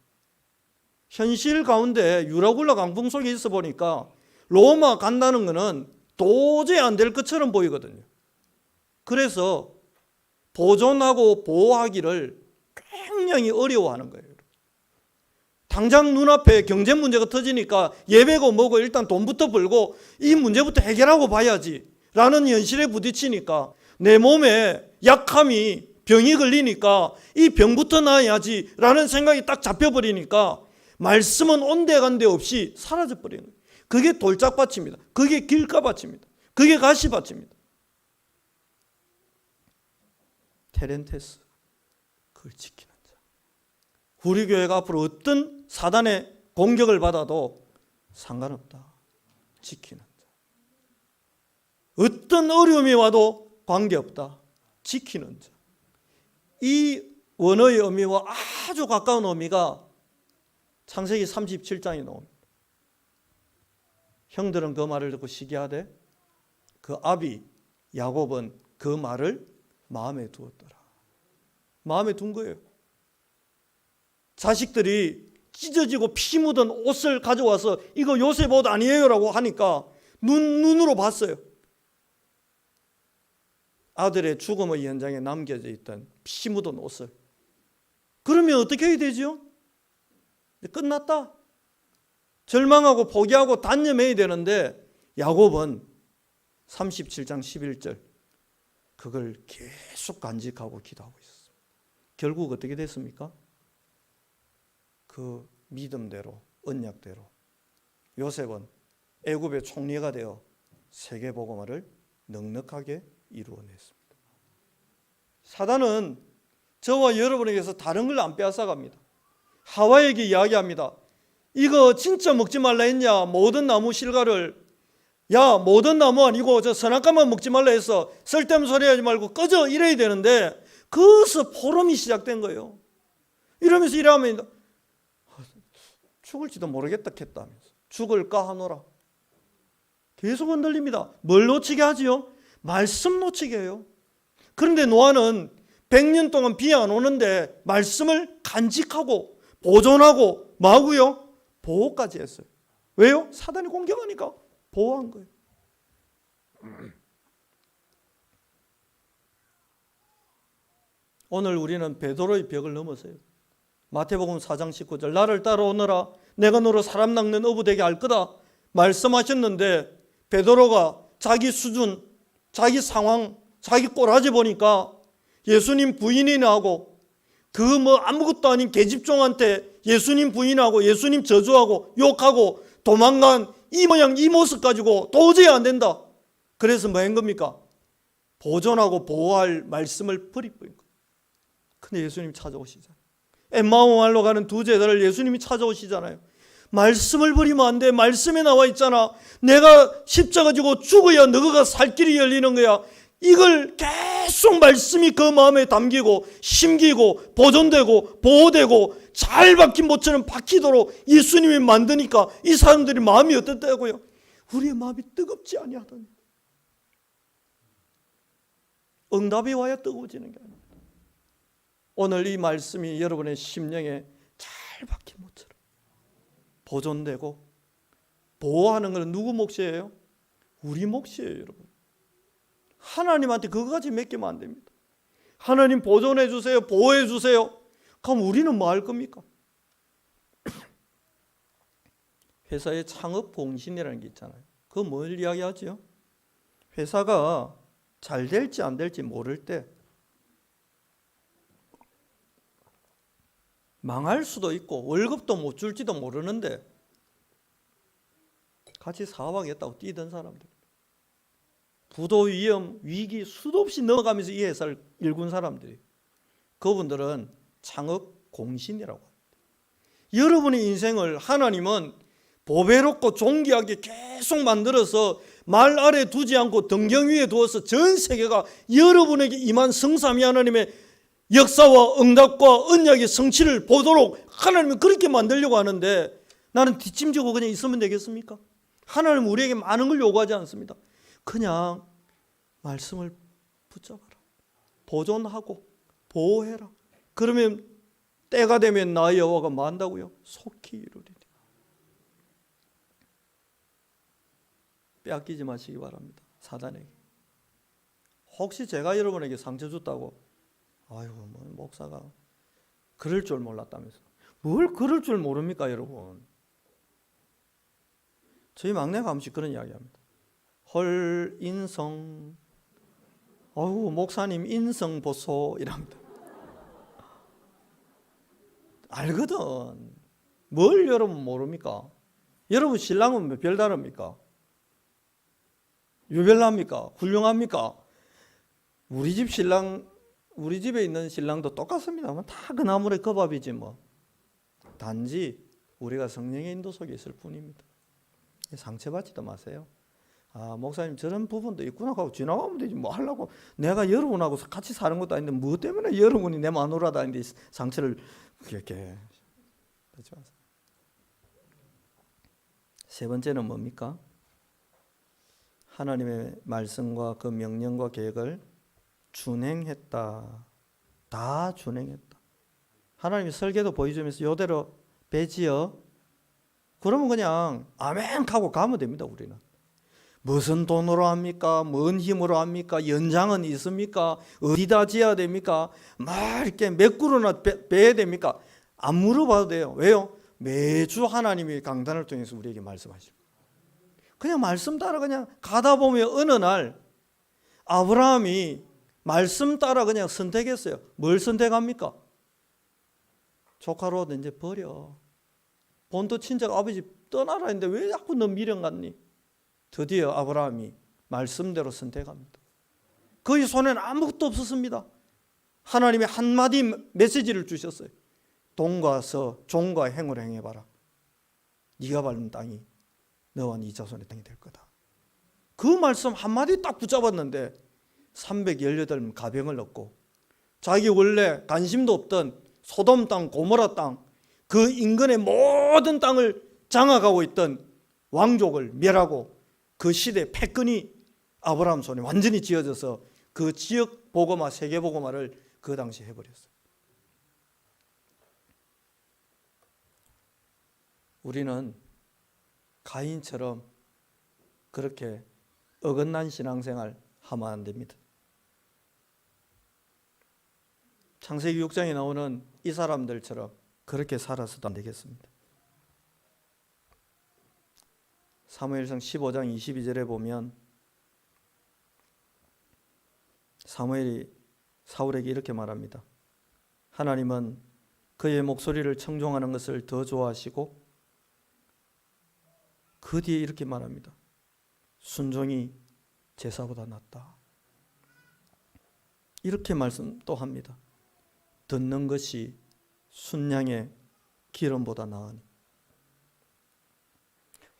현실 가운데 유라굴라 강풍 속에 있어 보니까 로마 간다는 것은 도저히 안 될 것처럼 보이거든요. 그래서 보존하고 보호하기를 굉장히 어려워하는 거예요. 당장 눈앞에 경제 문제가 터지니까 예배고 뭐고 일단 돈부터 벌고 이 문제부터 해결하고 봐야지 라는 현실에 부딪히니까 내 몸에 약함이 병이 걸리니까 이 병부터 나아야지 라는 생각이 딱 잡혀버리니까 말씀은 온데간데 없이 사라져버리는 거예요. 그게 돌짝밭입니다. 그게 길가밭입니다. 그게 가시밭입니다. 테렌테스, 그걸 지키는 자. 우리 교회가 앞으로 어떤 사단의 공격을 받아도 상관없다. 지키는 자. 어떤 어려움이 와도 관계없다. 지키는 자. 이 원어의 의미와 아주 가까운 의미가 창세기 37장에 나옵니다. 형들은 그 말을 듣고 시기하되 그 아비 야곱은 그 말을 마음에 두었더라. 마음에 둔 거예요. 자식들이 찢어지고 피 묻은 옷을 가져와서 이거 요셉 옷 아니에요라고 하니까 눈으로 봤어요. 아들의 죽음의 현장에 남겨져 있던 피 묻은 옷을. 그러면 어떻게 해야 되죠? 끝났다. 절망하고 포기하고 단념해야 되는데 야곱은 37장 11절 그걸 계속 간직하고 기도하고 있었어요. 결국 어떻게 됐습니까? 그 믿음대로 언약대로 요셉은 애굽의 총리가 되어 세계 복음화를 넉넉하게 이루어냈습니다. 사단은 저와 여러분에게서 다른 걸 안 빼앗아갑니다. 하와에게 이야기합니다. 이거 진짜 먹지 말라 했냐? 모든 나무 실과를. 야, 모든 나무 아니고 저 선악과만 먹지 말라 해서 쓸데없는 소리 하지 말고 꺼져 이래야 되는데 거기서 포럼이 시작된 거예요. 이러면서 일하면 죽을지도 모르겠다 했다면서 죽을까 하노라. 계속 흔들립니다. 뭘 놓치게 하지요? 말씀 놓치게 해요. 그런데 노아는 100년 동안 비 안 오는데 말씀을 간직하고 보존하고 뭐하고요? 보호까지 했어요. 왜요? 사단이 공격하니까 보호한 거예요. 오늘 우리는 베드로의 벽을 넘어서요. 마태복음 4장 19절 나를 따라오너라 내가 너로 사람 낚는 어부 되게 할 거다 말씀하셨는데 베드로가 자기 수준, 자기 상황, 자기 꼬라지 보니까 예수님 부인이나 하고 그 뭐 아무것도 아닌 계집종한테 예수님 부인하고 예수님 저주하고 욕하고 도망간 이 모양 이 모습 가지고 도저히 안 된다. 그래서 뭐 한 겁니까? 보존하고 보호할 말씀을 버리버린 거예요. 근데 예수님 찾아오시잖아요. 엠마오마을로 가는 두 제자를 예수님이 찾아오시잖아요. 말씀을 버리면 안 돼. 말씀에 나와 있잖아. 내가 십자가 지고 죽어야 너가 살 길이 열리는 거야. 이걸 계속 말씀이 그 마음에 담기고 심기고 보존되고 보호되고 잘 박힌 못처럼 박히도록 예수님이 만드니까 이 사람들이 마음이 어떻다고요? 우리의 마음이 뜨겁지 아니하더니. 응답이 와야 뜨거워지는 게 아닙니다. 오늘 이 말씀이 여러분의 심령에 잘 박힌 못처럼 보존되고 보호하는 것은 누구 몫이에요? 우리 몫이에요, 여러분. 하나님한테 그거까지 맡기면 안 됩니다. 하나님 보존해 주세요, 보호해 주세요. 그럼 우리는 뭐 할 겁니까? 회사의 창업 공신이라는 게 있잖아요. 그거 뭘 이야기하죠? 회사가 잘 될지 안 될지 모를 때 망할 수도 있고 월급도 못 줄지도 모르는데 같이 사업하겠다고 뛰던 사람들, 부도 위험, 위기 수도 없이 넘어가면서 이 회사를 일군 사람들이, 그분들은 창업 공신이라고 합니다. 여러분의 인생을 하나님은 보배롭고 존귀하게 계속 만들어서 말 아래 두지 않고 등경 위에 두어서 전 세계가 여러분에게 임한 성삼위 하나님의 역사와 응답과 언약의 성취를 보도록 하나님은 그렇게 만들려고 하는데 나는 뒷짐지고 그냥 있으면 되겠습니까? 하나님은 우리에게 많은 걸 요구하지 않습니다. 그냥 말씀을 붙잡아라. 보존하고 보호해라. 그러면 때가 되면 나 여호와가 뭐 한다고요? 속히 이루리니. 빼앗기지 마시기 바랍니다. 사단에게. 혹시 제가 여러분에게 상처 줬다고 아유 뭐 목사가 그럴 줄 몰랐다면서. 뭘 그럴 줄 모릅니까 여러분. 저희 막내가 한번씩 그런 이야기합니다. 헐 인성 어우 목사님 인성 보소 이랍니다. 알거든. 뭘 여러분 모릅니까? 여러분 신랑은 별다릅니까? 유별납니까? 훌륭합니까? 우리 집 신랑, 우리 집에 있는 신랑도 똑같습니다. 다 그 나물의 그 밥이지 뭐. 단지 우리가 성령의 인도 속에 있을 뿐입니다. 상처받지도 마세요. 아 목사님 저런 부분도 있구나 하고 지나가면 되지 뭐 하려고. 내가 여러분하고 같이 사는 것도 아닌데 뭐 때문에 여러분이 내 마누라도 아닌데 상처를 그렇게 하지 마세요. 세 번째는 뭡니까? 하나님의 말씀과 그 명령과 계획을 준행했다. 다 준행했다. 하나님이 설계도 보여주면서 이대로 배지어 그러면 그냥 아멘 하고 가면 됩니다. 우리는 무슨 돈으로 합니까? 뭔 힘으로 합니까? 연장은 있습니까? 어디다 지어야 됩니까? 막 이렇게 몇 그루나 베야 됩니까? 안 물어봐도 돼요. 왜요? 매주 하나님이 강단을 통해서 우리에게 말씀하시고 그냥 말씀 따라 그냥 가다 보면 어느 날 아브라함이 말씀 따라 그냥 선택했어요. 뭘 선택합니까? 조카 롯 이제 버려. 본토 친척 아버지 떠나라 했는데 왜 자꾸 너 미련 갖니? 드디어 아브라함이 말씀대로 선택합니다. 그의 손에는 아무것도 없었습니다. 하나님이 한마디 메시지를 주셨어요. 동과 서 종과 행을 행해봐라. 네가 밟는 땅이 너와 네 자손의 땅이 될 거다. 그 말씀 한마디 딱 붙잡았는데 318 가병을 얻고 자기 원래 관심도 없던 소돔 땅, 고모라 땅, 그 인근의 모든 땅을 장악하고 있던 왕족을 멸하고 그 시대 패권이 아브라함 손에 완전히 쥐어져서 그 지역 복음화, 세계 복음화를 그 당시에 해버렸어요. 우리는 가인처럼 그렇게 어긋난 신앙생활 하면 안 됩니다. 창세기 6장에 나오는 이 사람들처럼 그렇게 살아서도 안 되겠습니다. 사무엘상 15장 22절에 보면 사무엘이 사울에게 이렇게 말합니다. 하나님은 그의 목소리를 청종하는 것을 더 좋아하시고 그 뒤에 이렇게 말합니다. 순종이 제사보다 낫다. 이렇게 말씀 또 합니다. 듣는 것이 순양의 기름보다 나으니.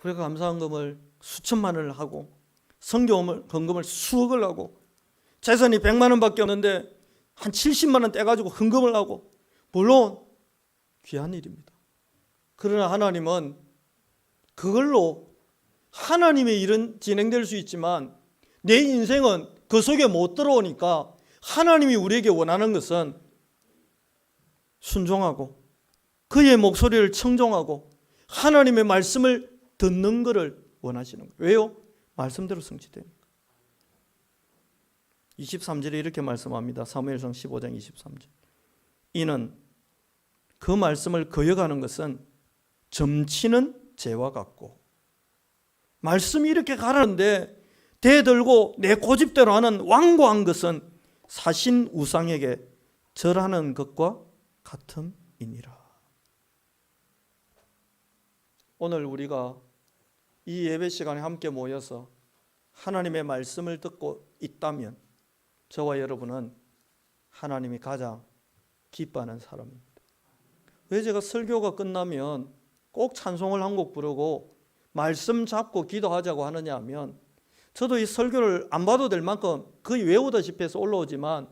우리가 감사헌금을 수천만을 하고 선교헌금을 수억을 하고 재산이 100만 원밖에 없는데 한 70만 원 떼가지고 헌금을 하고 물론 귀한 일입니다. 그러나 하나님은 그걸로 하나님의 일은 진행될 수 있지만 내 인생은 그 속에 못 들어오니까 하나님이 우리에게 원하는 것은 순종하고 그의 목소리를 청종하고 하나님의 말씀을 듣는 것을 원하시는 거예요. 왜요? 말씀대로 성취되니까. 23절에 이렇게 말씀합니다. 사무엘상 15장 23절. 이는 그 말씀을 거역하는 것은 점치는 죄와 같고 말씀이 이렇게 가라는데 대들고 내 고집대로 하는 완고한 것은 사신 우상에게 절하는 것과 같음이니라. 오늘 우리가 이 예배 시간에 함께 모여서 하나님의 말씀을 듣고 있다면 저와 여러분은 하나님이 가장 기뻐하는 사람입니다. 왜 제가 설교가 끝나면 꼭 찬송을 한 곡 부르고 말씀 잡고 기도하자고 하느냐 하면 저도 이 설교를 안 봐도 될 만큼 거의 외우다시피 해서 올라오지만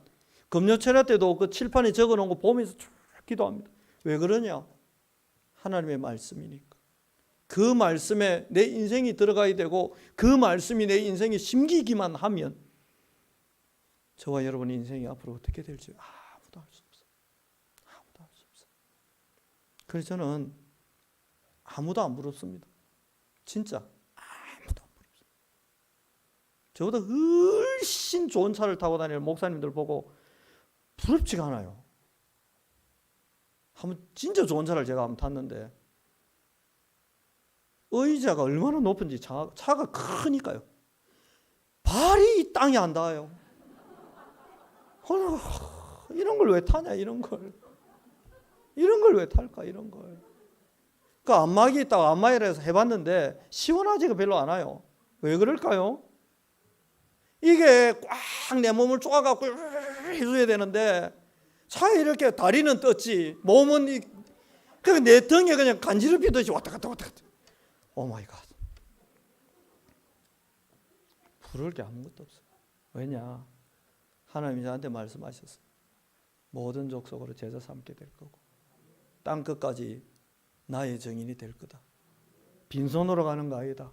금요철야 때도 그 칠판에 적어놓은 거 보면서 쭉 기도합니다. 왜 그러냐? 하나님의 말씀이니까. 그 말씀에 내 인생이 들어가야 되고 그 말씀이 내 인생에 심기기만 하면 저와 여러분의 인생이 앞으로 어떻게 될지 아무도 아무도 할 수 없어. 아무도 할 수 없어. 그래서 저는 아무도 안 부럽습니다. 진짜 아무도 안 부럽습니다. 저보다 훨씬 좋은 차를 타고 다니는 목사님들 보고 부럽지가 않아요. 한번 진짜 좋은 차를 제가 한번 탔는데 의자가 얼마나 높은지 차가 크니까요. 발이 땅에 안 닿아요. 이런 걸 왜 타냐, 이런 걸. 이런 걸 왜 탈까, 이런 걸. 그 안마기 있다고 안마기를 해서 해봤는데 시원하지가 별로 않아요. 왜 그럴까요? 이게 꽉 내 몸을 쪼아갖고 해줘야 되는데 차에 이렇게 다리는 떴지 몸은 내 등에 그냥 간지럽히듯이 왔다 갔다 왔다 갔다. 오 마이 갓. 부를 게 아무것도 없어요. 왜냐? 하나님이 저한테 말씀하셨어요. 모든 족속으로 제자 삼게 될 거고 땅 끝까지 나의 증인이 될 거다. 빈손으로 가는 거 아니다.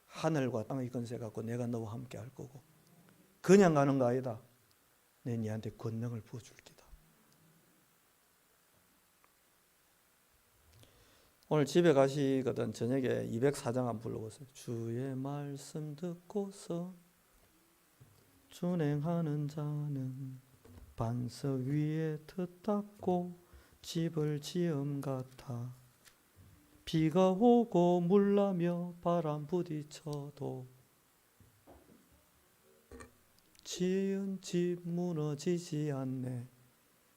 하늘과 땅의 권세 갖고 내가 너와 함께 할 거고 그냥 가는 거 아니다. 내 니한테 권능을 부어줄 기다. 오늘 집에 가시거든 저녁에 204장 한번 불러보세요. 주의 말씀 듣고서 준행하는 자는 반석 위에 터 닦고 집을 지음 같아 비가 오고 물나며 바람 부딪혀도 지은 집 무너지지 않네.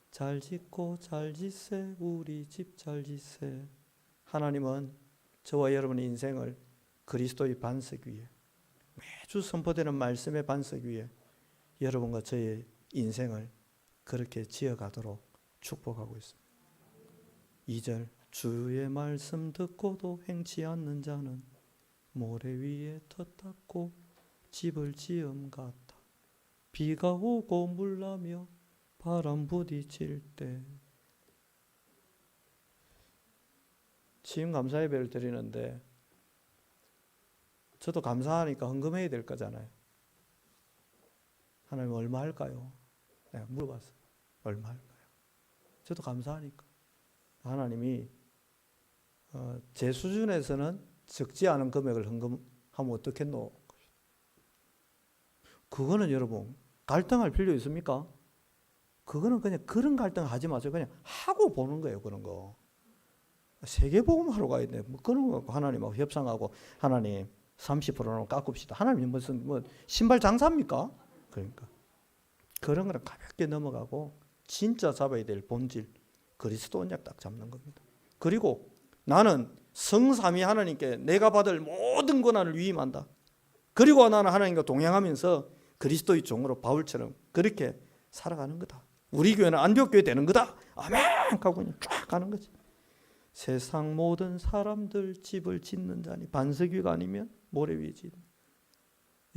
잘 짓고 잘 짓세 우리 집 잘 짓세. 하나님은 저와 여러분의 인생을 그리스도의 반석 위에 매주 선포되는 말씀의 반석 위에 여러분과 저의 인생을 그렇게 지어가도록 축복하고 있습니다. 2절 주의 말씀 듣고도 행치 않는 자는 모래 위에 터 닦고 집을 지음 같아 비가 오고 물나며 바람 부딪힐 때 지금 감사 예배를 드리는데 저도 감사하니까 헌금해야 될 거잖아요. 하나님 얼마 할까요? 내가 물어봤어요. 얼마 할까요? 저도 감사하니까. 하나님이 제 수준에서는 적지 않은 금액을 헌금하면 어떻겠노? 그거는 여러분 갈등할 필요 있습니까? 그거는 그냥 그런 갈등 하지 마세요. 그냥 하고 보는 거예요. 그런 거. 세계복음하러 가야 돼. 뭐 그런 거 하나님하고 협상하고 하나님 30%는 깎읍시다. 하나님 무슨 신발 장사입니까? 그러니까 그런 거는 가볍게 넘어가고 진짜 잡아야 될 본질 그리스도 언약 딱 잡는 겁니다. 그리고 나는 성삼위 하나님께 내가 받을 모든 권한을 위임한다. 그리고 나는 하나님과 동행하면서 그리스도의 종으로 바울처럼 그렇게 살아가는 거다. 우리 교회는 안디옥교회 되는 거다. 아멘 하고 그냥 쫙 가는 거지. 세상 모든 사람들 집을 짓는 자니 반석 위가 아니면 모래 위에 짓는.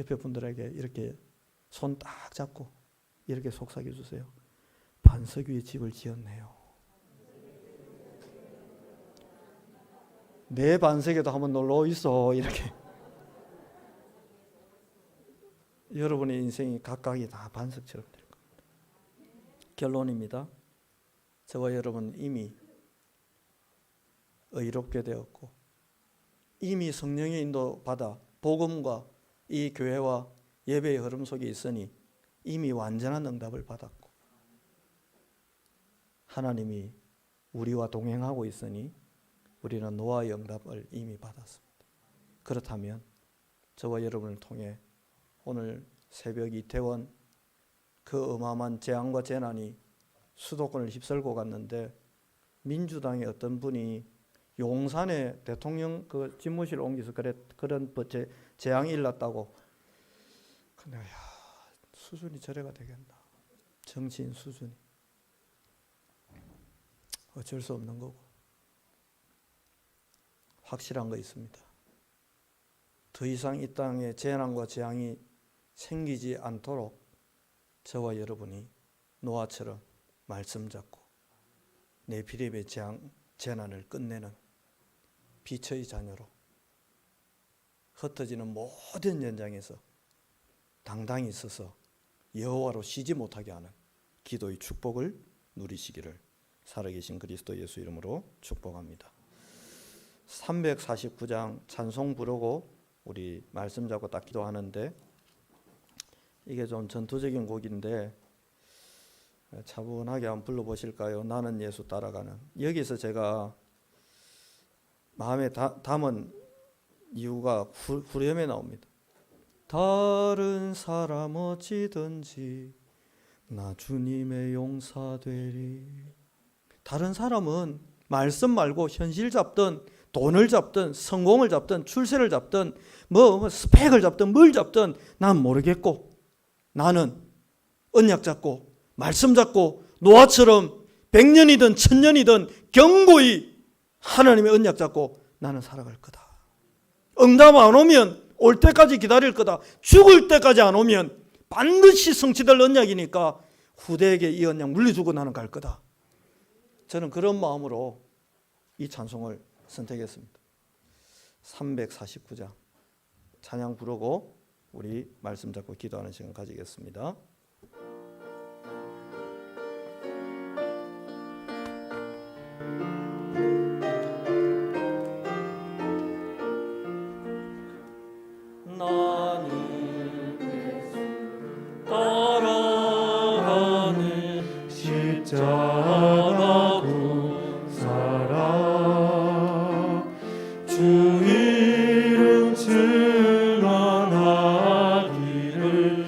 옆에 분들에게 이렇게 손 딱 잡고 이렇게 속삭여 주세요. 반석 위에 집을 지었네요. 내 반석에도 한번 놀러 있어. 이렇게. 여러분의 인생이 각각이 다 반석처럼 될 겁니다. 결론입니다. 저와 여러분 이미 의롭게 되었고 이미 성령의 인도 받아 복음과 이 교회와 예배의 흐름 속에 있으니 이미 완전한 응답을 받았고 하나님이 우리와 동행하고 있으니 우리는 노아의 응답을 이미 받았습니다. 그렇다면 저와 여러분을 통해 오늘 새벽 이태원 그 어마어마한 재앙과 재난이 수도권을 휩쓸고 갔는데 민주당의 어떤 분이 용산에 대통령 그 집무실 옮겨서 그런 재앙이 일났다고. 근데 수준이 저래가 되겠나. 정치인 수준이. 어쩔 수 없는 거고. 확실한 거 있습니다. 더 이상 이 땅에 재난과 재앙이 생기지 않도록 저와 여러분이 노아처럼 말씀 잡고 네피림의 재난을 끝내는 빛의 자녀로 흩어지는 모든 현장에서 당당히 서서 여호와로 쉬지 못하게 하는 기도의 축복을 누리시기를 살아계신 그리스도 예수 이름으로 축복합니다. 349장 찬송 부르고 우리 말씀 잡고 딱 기도하는데, 이게 좀 전투적인 곡인데 차분하게 한번 불러보실까요? 나는 예수 따라가는. 여기서 제가 마음에 담은 이유가 후렴에 나옵니다. 다른 사람 어찌든지 나 주님의 용사되리. 다른 사람은 말씀 말고 현실 잡든 돈을 잡든 성공을 잡든 출세를 잡든 뭐 스펙을 잡든 뭘 잡든 난 모르겠고, 나는 언약 잡고 말씀 잡고 노아처럼 100년이든 1000년이든 견고히 하나님의 언약 잡고 나는 살아갈 거다. 응답 안 오면 올 때까지 기다릴 거다. 죽을 때까지 안 오면 반드시 성취될 언약이니까 후대에게 이 언약 물려주고 나는 갈 거다. 저는 그런 마음으로 이 찬송을 선택했습니다. 349장 찬양 부르고 우리 말씀 잡고 기도하는 시간 가지겠습니다. 나는 예수 따라가는 십자가 군사라. 주 이름 증언하기를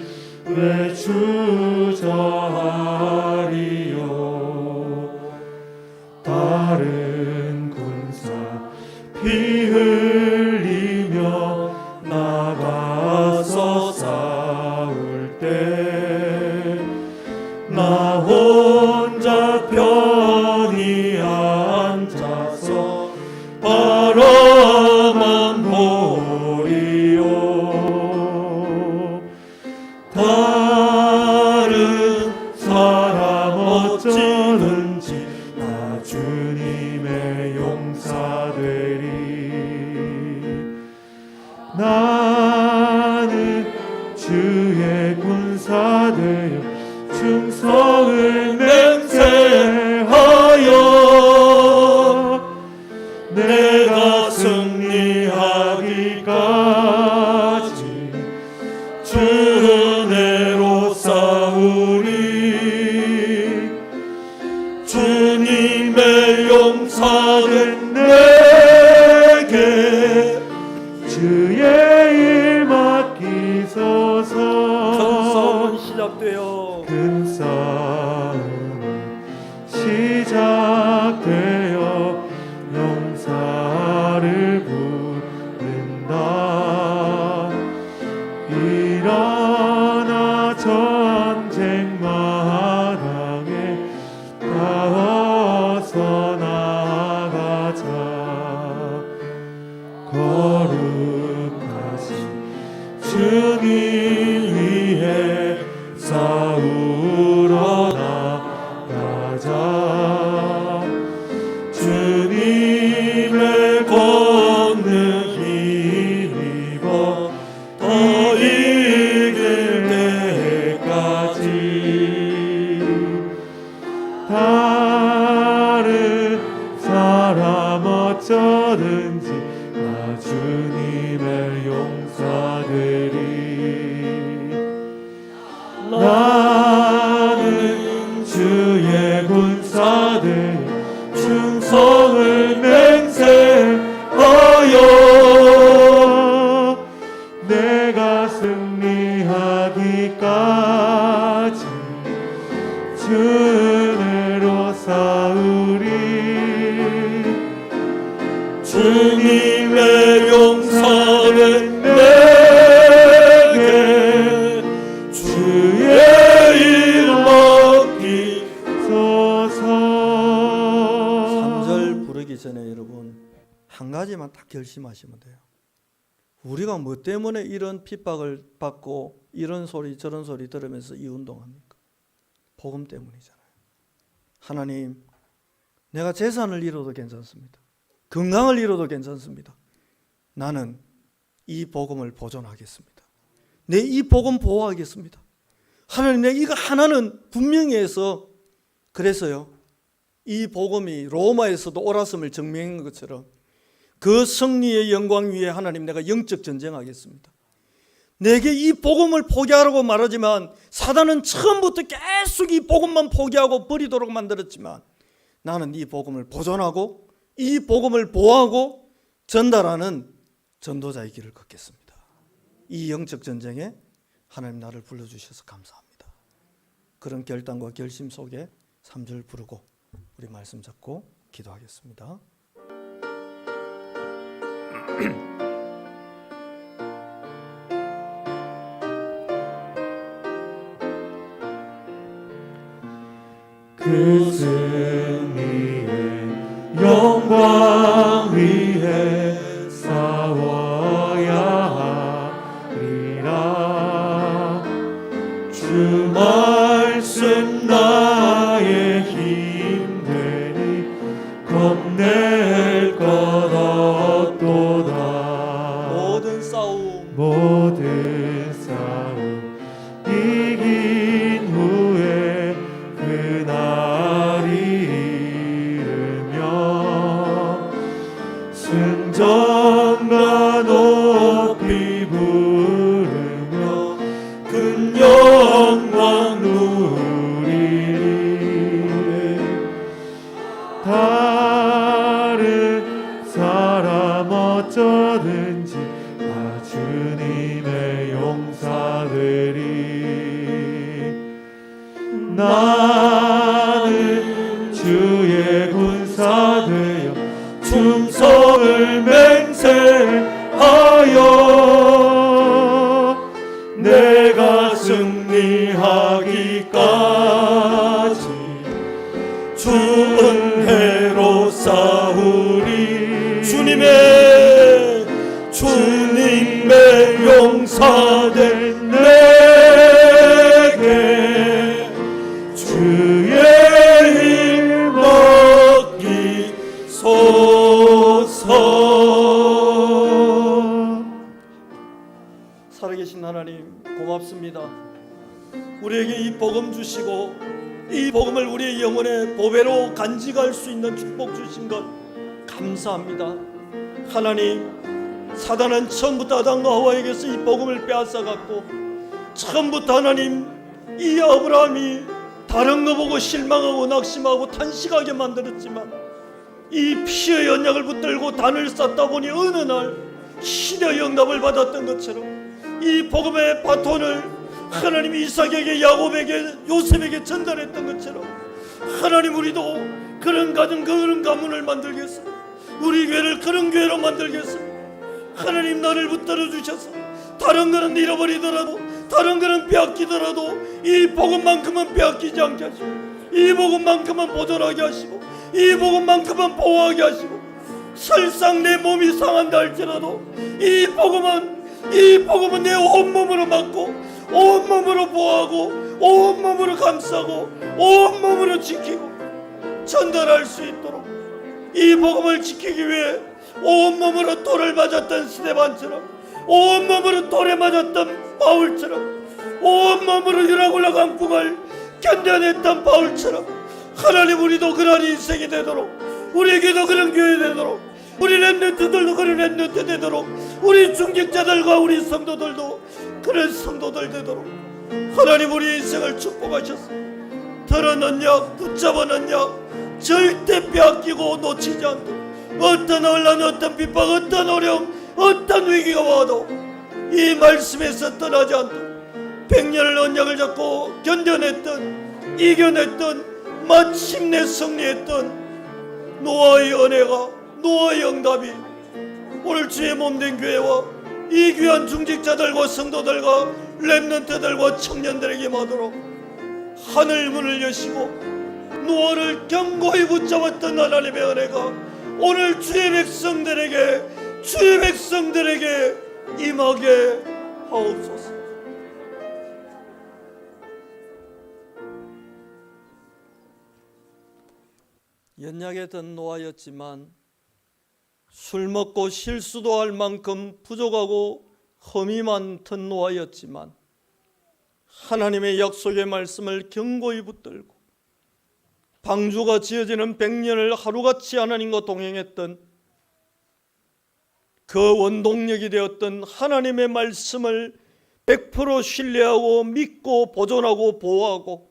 외주저하리요. 다른 군사 피 흘리며 나가서 싸울 때 나 혼자 편히 앉아서 바라만 보리요. 다른 사람 어쩌든지 나 주님의 용사되리. 나는 주의 군사되어 충성을 맹세하여 내가 승리하기까지 주 은혜로 싸우리. 주님의 용사는 내게 주의 일 맡기소서. 큰 싸움은 시작되어 용사를 부른다. 일어나 전쟁 마당에 나와서 나가자. 거룩하신 주님 위해 싸우러 나가자. 주님의 권능 힘입어 더 이길 때까지. 다른 사람 어쩌든지 나 주님의 용사되리. 나는 주의 군사되어 충성을 맹세하여 내가 승리하기까지 주 은혜로 싸우리. 주님의 용사는 내게 주의 일 맡기소서. 3절 부르기 전에 여러분 한 가지만 딱 결심하시면 돼요. 우리가 뭐 때문에 이런 핍박을 받고 이런 소리 저런 소리 들으면서 이 운동합니까? 복음 때문이잖아요. 하나님, 내가 재산을 잃어도 괜찮습니다. 건강을 잃어도 괜찮습니다. 나는 이 복음을 보존하겠습니다. 내 이 복음 보호하겠습니다. 하나님, 내 이거 하나는 분명히 해서 그래서요, 이 복음이 로마에서도 옳았음을 증명한 것처럼 그 승리의 영광 위에 하나님, 내가 영적 전쟁하겠습니다. 내게 이 복음을 포기하라고 말하지만 사단은 처음부터 계속 이 복음만 포기하고 버리도록 만들었지만 나는 이 복음을 보존하고 이 복음을 보호하고 전달하는 전도자의 길을 걷겠습니다. 이 영적 전쟁에 하나님 나를 불러주셔서 감사합니다. 그런 결단과 결심 속에 3절 부르고 우리 말씀 잡고 기도하겠습니다. 그 승리의 영광 위에 싸워야 하리라. 주 말씀 나의 힘 되니 겁낼 것 없도다. 모든 싸움 이긴 후에 그날이 이르며 승전가 높이 부르며 큰 영광 누리리. 다른 사람 어쩌든지 다 주님의 용사들이. 나는 주의 군사 되어 충성을 맹세하여 내가 승리하기까지 주 은혜로 싸우리. 주님의 용사들 내게 주의 힘 얻기소서. 살아계신 하나님 고맙습니다. 우리에게 이 복음 주시고 이 복음을 우리의 영혼의 보배로 간직할 수 있는 축복 주신 것 감사합니다. 하나님, 사단은 처음부터 아담과 하와에게서 이 복음을 빼앗아갔고 처음부터 하나님 이 아브라함이 다른 거 보고 실망하고 낙심하고 탄식하게 만들었지만 이 피의 언약을 붙들고 단을 쌓다 보니 어느 날 시대의 응답을 받았던 것처럼 이 복음의 바톤을 하나님이 이삭에게 야곱에게 요셉에게 전달했던 것처럼 하나님, 우리도 그런 가정 그런 가문을 만들겠습니다. 우리 교회를 그런 교회로 만들겠습니다. 하나님, 나를 붙들어 주셔서 다른 거는 잃어버리더라도 다른 거는 빼앗기더라도 이 복음만큼은 빼앗기지 않게 하시고 이 복음만큼은 보존하게 하시고 이 복음만큼은 보호하게 하시고 설상 내 몸이 상한다 할지라도 이 복음은 내 온몸으로 맡고 온몸으로 보호하고 온몸으로 감싸고 온몸으로 지키고 전달할 수 있도록 이 복음을 지키기 위해 온몸으로 돌을 맞았던 스데반처럼 온몸으로 돌에 맞았던 바울처럼 온몸으로 유라굴라 강풍을 견뎌냈던 바울처럼 하나님, 우리도 그런 인생이 되도록 우리에게도 그런 교회 되도록 우리 렘넌트들도 그런 렘넌트 되도록 우리 중직자들과 우리 성도들도 그런 성도들 되도록 하나님, 우리 인생을 축복하셔서 들은 언약 붙잡은 언약 절대 빼앗기고 놓치지 않도록 어떤 혼란 어떤 핍박 어떤 어려움 어떤 위기가 와도 이 말씀에서 떠나지 않도록 100년을 언약을 잡고 견뎌냈던 이겨냈던 마침내 승리했던 노아의 은혜가 노아의 응답이 오늘 주의 몸된 교회와 이 귀한 중직자들과 성도들과 렘넌트들과 청년들에게 임하도록 하늘 문을 여시고 노아를 견고히 붙잡았던 하나님의 은혜가 오늘 주의 백성들에게 임하게 하옵소서. 연약했던 노아였지만 술 먹고 실수도 할 만큼 부족하고 흠이 많던 노아였지만 하나님의 약속의 말씀을 견고히 붙들고 방주가 지어지는 100년을 하루같이 하나님과 동행했던 그 원동력이 되었던 하나님의 말씀을 100% 신뢰하고 믿고 보존하고 보호하고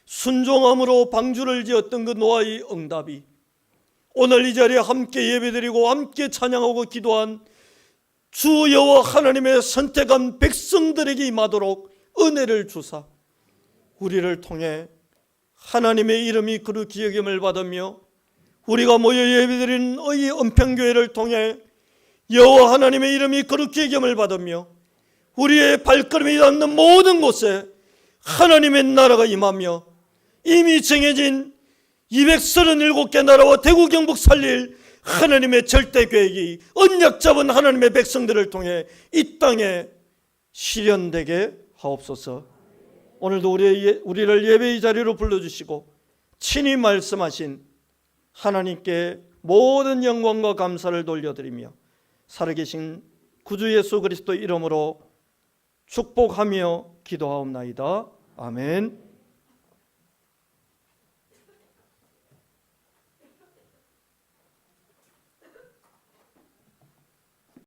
순종함으로 방주를 지었던 그 노아의 응답이 오늘 이 자리에 함께 예배드리고 함께 찬양하고 기도한 주 여호와 하나님의 선택한 백성들에게 임하도록 은혜를 주사 우리를 통해 하나님의 이름이 거룩히 여김을 받으며 우리가 모여 예배드리는 이 은평교회를 통해 여호와 하나님의 이름이 거룩히 여김을 받으며 우리의 발걸음이 닿는 모든 곳에 하나님의 나라가 임하며 이미 정해진 237개 나라와 대구 경북 살릴 하나님의 절대 계획이 언약 잡은 하나님의 백성들을 통해 이 땅에 실현되게 하옵소서. 오늘도 우리를 예배의 자리로 불러주시고 친히 말씀하신 하나님께 모든 영광과 감사를 돌려드리며 살아계신 구주 예수 그리스도 이름으로 축복하며 기도하옵나이다. 아멘.